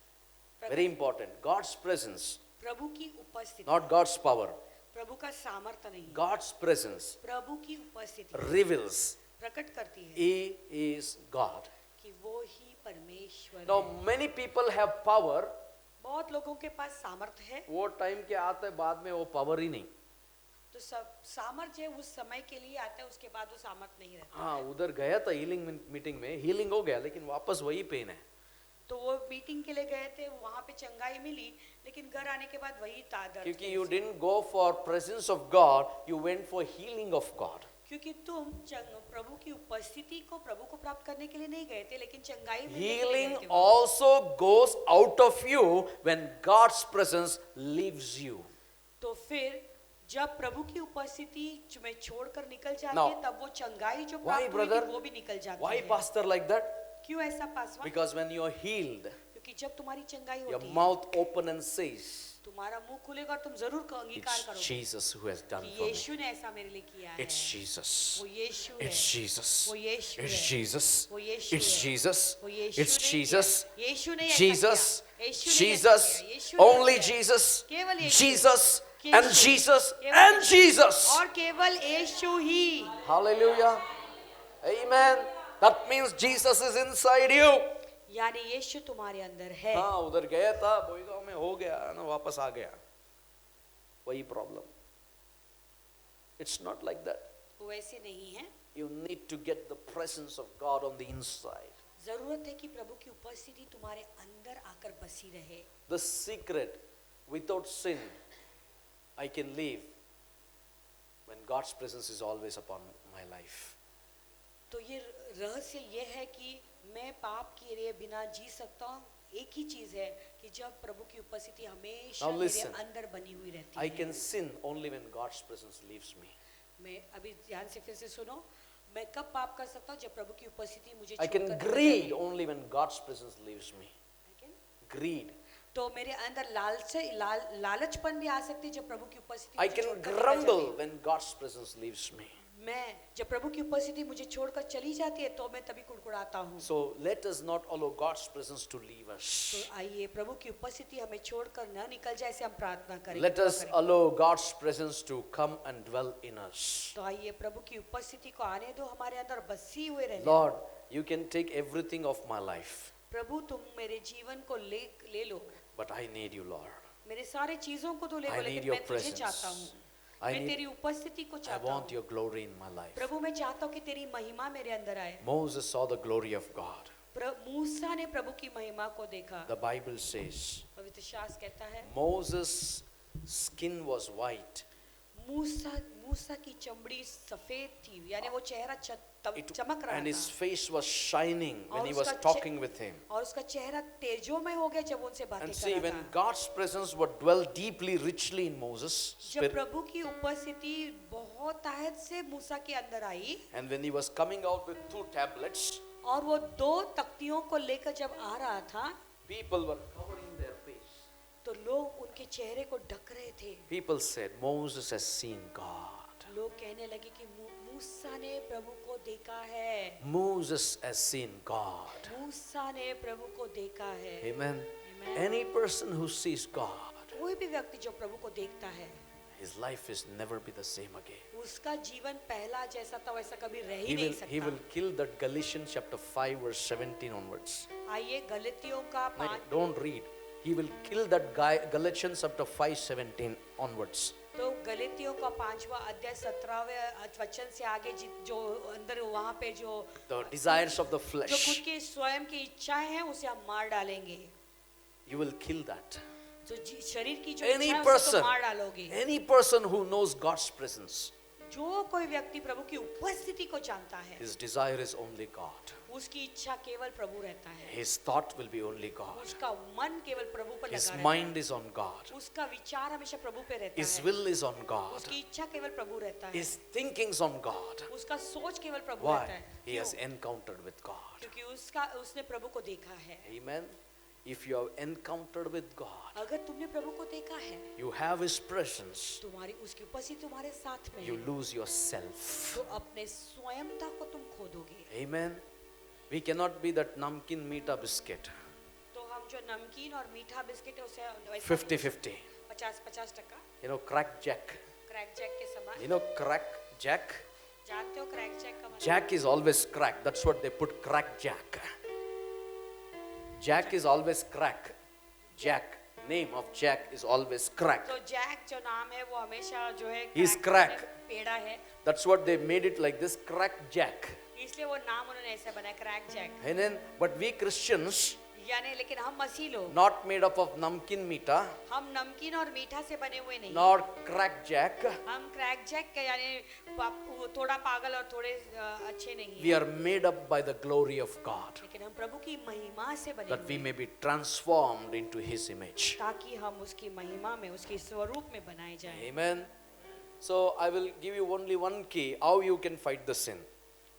Very important. God's presence, प्रभु की उपस्थिति, not God's power. प्रभु का सामर्थ्य नहीं, God's presence प्रभु की उपस्थिति reveals प्रकट करती है He is God. कि वो ही परमेश्वर Now है। many people have power. बहुत लोगों के पास सामर्थ्य है, वो टाइम के आते बाद में वो पावर ही नहीं. तो सब सामर्थ्य उस समय के लिए आता है, उसके बाद वो सामर्थ्य नहीं रहता। हाँ, उधर गया था हीलिंग मीटिंग में, हीलिंग हो गया लेकिन वापस वही पेन है. तो वो मीटिंग के लिए गए थे, वहां पे चंगाई मिली, लेकिन घर आने के बाद वही दर्द क्योंकि थे you उसे। didn't go for presence of God, you went for healing of God. क्योंकि तुम प्रभु की उपस्थिति को, प्रभु को प्राप्त करने के लिए नहीं गए थे, लेकिन चंगाई मिलने के लिए Healing गए थे वहाँ। also goes out of you when God's presence leaves you. तो फिर जब प्रभु की उपस्थिति तुम्हें छोड़कर निकल जाती Now, है, तब वो चंगाई जो Why, प्राप्त हुई थी, brother? वो भी निकल जाती Why, है। pastor, like that? क्यों ऐसा Paswan? Because when you are healed, क्योंकि जब तुम्हारी चंगाई your होती है, mouth open and says, तुम्हारा मुंह खुलेगा और तुम जरूर अंगीकार it's करोगे Jesus who has done कि for me. यीशु ने ऐसा मेरे लिए किया है। It's Jesus. वो यीशु है, It's Jesus. वो यीशु It's है, Jesus. वो यीशु It's है, Jesus. वो यीशु It's ने Jesus. किया, यीशु ने ऐसा Jesus. किया, यीशु ने ऐसा Jesus. किया, यीशु ने Only ऐसा किया। Jesus. केवल यीशु, Jesus. केवल And यीशु, Jesus. केवल And यीशु, Jesus. और केवल यीशु ही। Hallelujah. Amen. That means Jesus is inside you. यानी यीशु तुम्हारे अंदर है। हाँ, उधर गया था, बोईगांव में हो गया ना, वापस आ गया. वही problem. It's not like that. वो ऐसे नहीं है। You need to get the presence of God on the inside. जरूरत है कि प्रभु की उपस्थिति तुम्हारे अंदर आकर बसी रहे। The secret, without sin, I can live when God's presence is always upon my life. तो ये रहस्य ये है कि मैं पाप किए बिना जी सकता हूँ। एक ही चीज है कि जब प्रभु की उपस्थिति हमेशा Now मेरे listen. अंदर बनी हुई रहती I है। can sin only when God's presence leaves me. मैं अभी ध्यान से फिर से सुनो, मैं कब पाप कर सकता हूँ जब प्रभु की उपस्थिति मुझे I can छोड़कर निकल greed जाए। only when God's presence leaves me. I can- Greed. तो मेरे अंदर लालचपन भी आ सकती है जब प्रभु की उपस्थिति I मुझे can छोड़कर निकल grumble जाती है। when God's presence leaves me. मैं जब प्रभु की उपस्थिति मुझे छोड़कर चली जाती है तो मैं तभी कुड़कुड़ाता हूँ। So let us not allow God's presence to leave तो us. आइए प्रभु की उपस्थिति हमें छोड़कर न निकल जाए, ऐसे हम प्रार्थना करें। Let us allow God's presence to come and dwell in us. तो आइए प्रभु की उपस्थिति को आने दो, हमारे अंदर बसी हुए रहने। Lord, you can take everything of my life, प्रभु तुम मेरे जीवन को ले लो, but I need you, Lord. मेरे सारे चीजों को तो ले लो, I need लेकिन your मैं तुझे presence. चाहता हूँ। I मैं need- तेरी उपस्थिति को I चाहता want हूँ। your glory in my life. प्रभु मैं चाहता हूँ कि तेरी महिमा मेरे अंदर आए। Moses saw the glory of God. मूसा ने प्रभु की महिमा को देखा। The Bible says पवित्र शास्त्र कहता है Moses' skin was white. मूसा की चमड़ी सफेद थी, यानी वो चेहरा चमक रहा And his था face was shining when और he was उसका talking with him. और उसका चेहरा तेजोमय हो गया जब उनसे बातें And कर see, रहा when था। God's presence would dwell deeply, richly in Moses' जब spirit, प्रभु की उपस्थिति बहुत ताकत से मूसा के अंदर आई and when he was coming out with 2 tablets, और वो 2 तख्तियों को लेकर जब आ रहा था people were covering their face. तो लोग उनके चेहरे को ढक रहे थे। People said, Moses has seen God. लोग कहने लगे कि मूसा ने प्रभु को देखा है, Moses has seen God. मूसा ने प्रभु को देखा है। Amen. Amen. Any person who sees God, कोई भी व्यक्ति जो प्रभु को देखता है his life is never be the same again. उसका जीवन पहला जैसा था वैसा कभी रह ही He नहीं will, he सकता। will kill that Galatians chapter 5 verse 17 onwards. आइए गलतियों का No, 5 don't read. He will kill that guy, Galatians chapter 5:17 onwards. तो गलतियों का 5वां अध्याय 17वें वचन से आगे जो अंदर वहाँ पे जो The desires of the जो flesh, खुद के स्वयं की इच्छाएं हैं उसे हम मार डालेंगे। you will kill that. जो शरीर की जो Any इच्छा है उसे person, तो मार डालोगे। any person who knows God's presence, जो कोई व्यक्ति प्रभु की उपस्थिति को जानता है his desire is only God. उसकी इच्छा केवल प्रभु रहता है, His thought will be only God. उसका मन केवल प्रभु पर His लगा रहता mind is on God. है, उसका विचार हमेशा प्रभु पे रहता His है, will is on God. उसकी इच्छा केवल प्रभु रहता है, His thinkings on God. उसका सोच केवल प्रभु रहता Why? है। He has क्यों? encountered with God. क्योंकि उसने प्रभु को देखा है। Amen. If you have encountered with God, अगर तुमने प्रभु को देखा है, you have His presence, तुम्हारी उसकी उपस्थिति तुम्हारे साथ में you है, lose yourself. तो अपने स्वयंता को तुम खो दोगे। Amen. We cannot be that namkeen meeta biscuit. तो हम जो नमकीन और मीठा बिस्किट है उसे 50-50. 50-50% You know, crack jack. Crack jack के समान। You know, crack jack? जानते हो क्रैक जैक का मतलब? Jack is always cracked. That's what they put, crack jack. Jack is always crack. Jack, name of Jack is always crack. तो Jack जो नाम है वो हमेशा जो है He's crack crack. पेड़ा है, That's what they made it like this, crack Jack. इसलिए वो नाम उन्होंने ऐसा बनाया crack jack. And then, but we Christians, यानी लेकिन हम मसीह लोग, not made up of namkeen meeta, हम नमकीन और मीठा से बने हुए नहीं, nor crack Jack. हम क्रैक जैक के यानी थोड़ा पागल और थोड़े अच्छे नहीं We हैं, are made up by the glory of God, लेकिन हम प्रभु की महिमा से बने that we हुए may be transformed into His image. ताकि हम उसकी महिमा में उसके स्वरूप में बनाए जाएं। Amen. So I will give you only one key how you can fight the sin.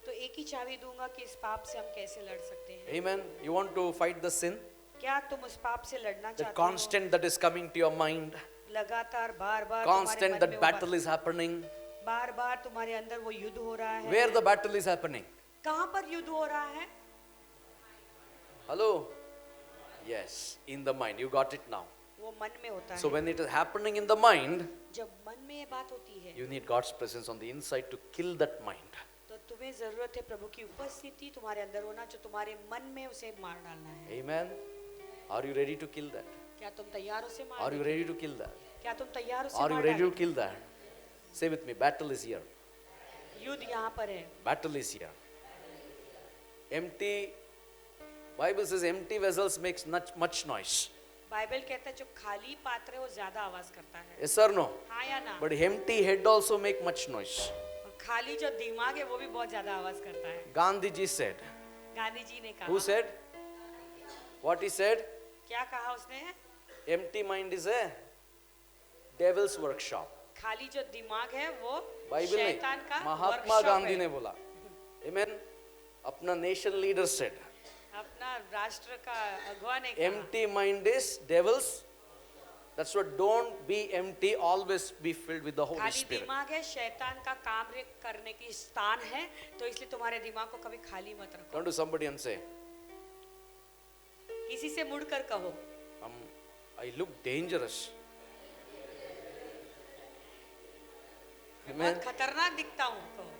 तो एक ही चाबी दूंगा कि इस पाप से हम कैसे लड़ सकते हैं। Amen. You want to fight the sin? क्या तुम उस पाप से लड़ना The चाहते constant that is coming to your mind, हो? लगातार बार-बार constant that battle is happening. बार-बार तुम्हारे अंदर वो युद्ध हो रहा है। Where the battle is happening? कहाँ पर युद्ध हो रहा है? Hello? Yes, in the mind. You got it now. वो मन में होता So है। when it is happening in the mind, जब मन में ये बात होती है you need God's presence on the inside to kill that mind. तो तुम्हें जरूरत है प्रभु की उपस्थिति तुम्हारे अंदर होना, जो तुम्हारे मन में उसे मार डालना है। Amen. Are you ready to kill that? क्या तुम तैयार हो उसे मार Are you डालने? ready to kill that? क्या तुम तैयार हो उसे Are you मार ready to डालने? kill that? Say with me, battle is here. युद्ध यहाँ पर है। Battle is here. Empty, Bible says empty vessels makes much noise. Bible कहता है जो खाली पात्र है वो ज्यादा आवाज करता है। Yes or no? हाँ या ना? But empty head also make much noise. और खाली जो दिमाग है वो भी बहुत ज्यादा आवाज करता है। Gandhi ji said. Gandhi ji ने कहा। Who said? What he said? क्या कहा उसने? Empty mind is a devil's workshop. खाली जो दिमाग है वो बाइबल शैतान नहीं, का महात्मा workshop गांधी है। ने बोला. Amen. अपना nation leader said, अपना राष्ट्र का अगुवा ने कहा, empty mind is devil's. That's what, don't be empty, always be filled with the Holy खाली Spirit. दिमाग है शैतान का काम करने की स्थान है, तो इसलिए तुम्हारे दिमाग को कभी खाली मत रखो। Turn to somebody and say, किसी से मुड़कर कहो, I look dangerous. Amen. बहुत खतरनाक दिखता हूँ। कहो,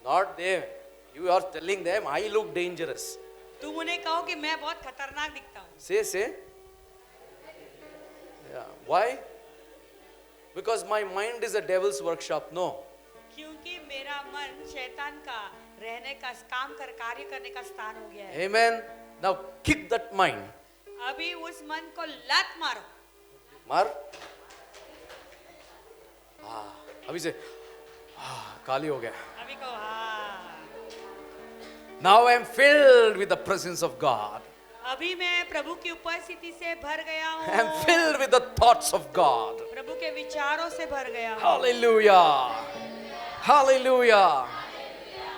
Not them. You are telling them, I look dangerous. तुम उन्हें कहो कि मैं बहुत खतरनाक दिखता हूँ। Say. Yeah. Why? Because my mind is a devil's workshop. No. क्योंकि मेरा मन शैतान का रहने का काम कर कार्य करने का स्थान हो गया है। Amen. Now kick that mind. अभी उस मन को लात मारो। मार। अभी से खाली हो गया. अभी को हाँ। Now I am filled with the presence of God. अभी मैं प्रभु की उपस्थिति से भर गया हूँ। I am filled with the thoughts of God. प्रभु के विचारों से भर गया हूँ। Hallelujah. Hallelujah.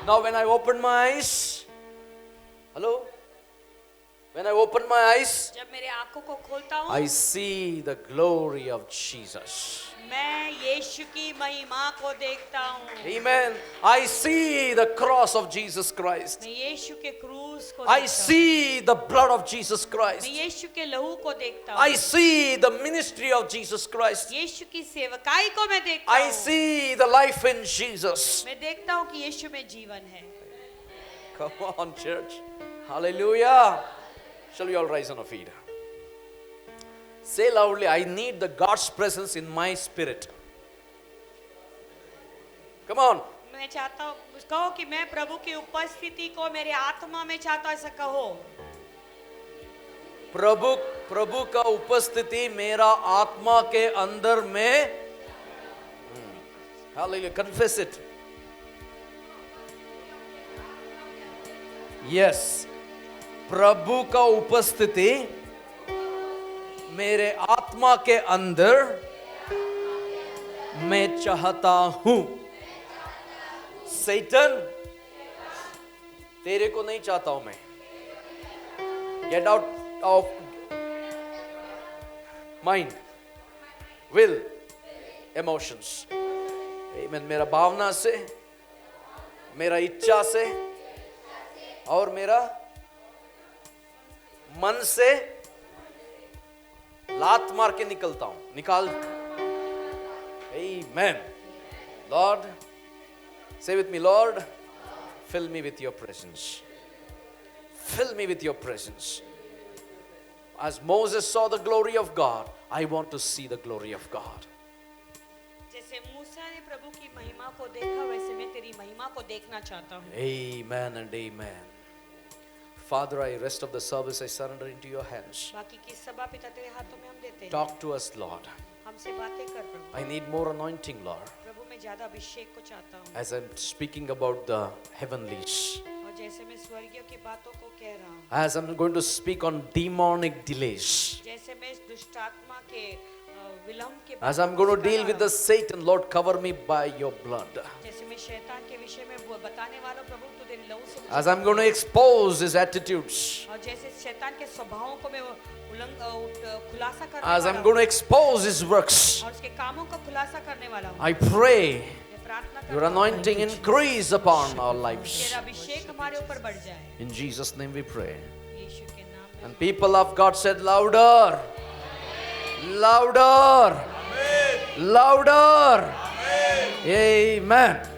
Now when I open my eyes, hello? When I open my eyes, जब मेरे आंखों को खोलता हूँ, I see the glory of Jesus. मैं यीशु की महिमा को देखता हूँ। Amen. I see the cross of Jesus Christ. मैं यीशु के क्रूस को I देखता see the blood of Jesus हूँ। Christ. मैं यीशु के लहू को देखता I हूँ। see the ministry of Jesus Christ. यीशु की सेवकाई को मैं देखता I हूँ। see the life in Jesus. मैं देखता हूँ कि यीशु में जीवन है। Come on, church. Hallelujah. Shall we all rise on our feet? Say loudly, I need the God's presence in my spirit. Come on. मैं चाहता हूँ, कहो कि मैं प्रभु की उपस्थिति को मेरे आत्मा में चाहता हूँ, ऐसा कहो। प्रभु का उपस्थिति मेरा आत्मा के अंदर में. Hallelujah. Confess it. Yes. प्रभु का उपस्थिति मेरे आत्मा के अंदर मैं चाहता हूं. Satan, तेरे को नहीं चाहता हूं मैं. Get out of mind, will, emotions. Amen. मेरा भावना से, मेरा इच्छा से और मेरा मन से लात मार के निकलता हूं. निकाल. Amen. Lord, say with me, Lord, fill me with your presence. Fill me with your presence. As Moses saw the glory of God, I want to see the glory of God. जैसे मूसा ने प्रभु की महिमा को देखा, वैसे मैं तेरी महिमा को देखना चाहता हूँ। Amen and amen. Father, I rest of the service, I surrender into your hands. बाकी की सभा पिता तेरे हाथों में हम देते हैं। Talk to us, Lord. हमसे बातें कर प्रभु। I need more anointing, Lord. प्रभु मैं ज्यादा अभिषेक को चाहता हूँ। As I'm speaking about the heavenlies, और जैसे मैं स्वर्गीय की बातों को कह रहा हूँ, as I'm going to speak on demonic delays, जैसे मैं इस दुष्ट आत्मा के विलंब के as I'm going to deal with the Satan, Lord, cover me by your blood. जैसे मैं शैतान के विषय में वो बताने वाला प्रभु तो तेरे लहू से As I'm going to expose his attitudes, और जैसे शैतान के स्वभावों को मैं खुलासा करने as वाला I'm हूँ, going to expose his works, और उसके कामों का खुलासा करने वाला हूँ। I pray मैं प्रार्थना your करता हूँ, anointing increase upon our lives. तेरा अभिषेक हमारे ऊपर बढ़ जाए। In Jesus' name we pray. यीशु के नाम में। And people of God said louder, louder, louder. Amen.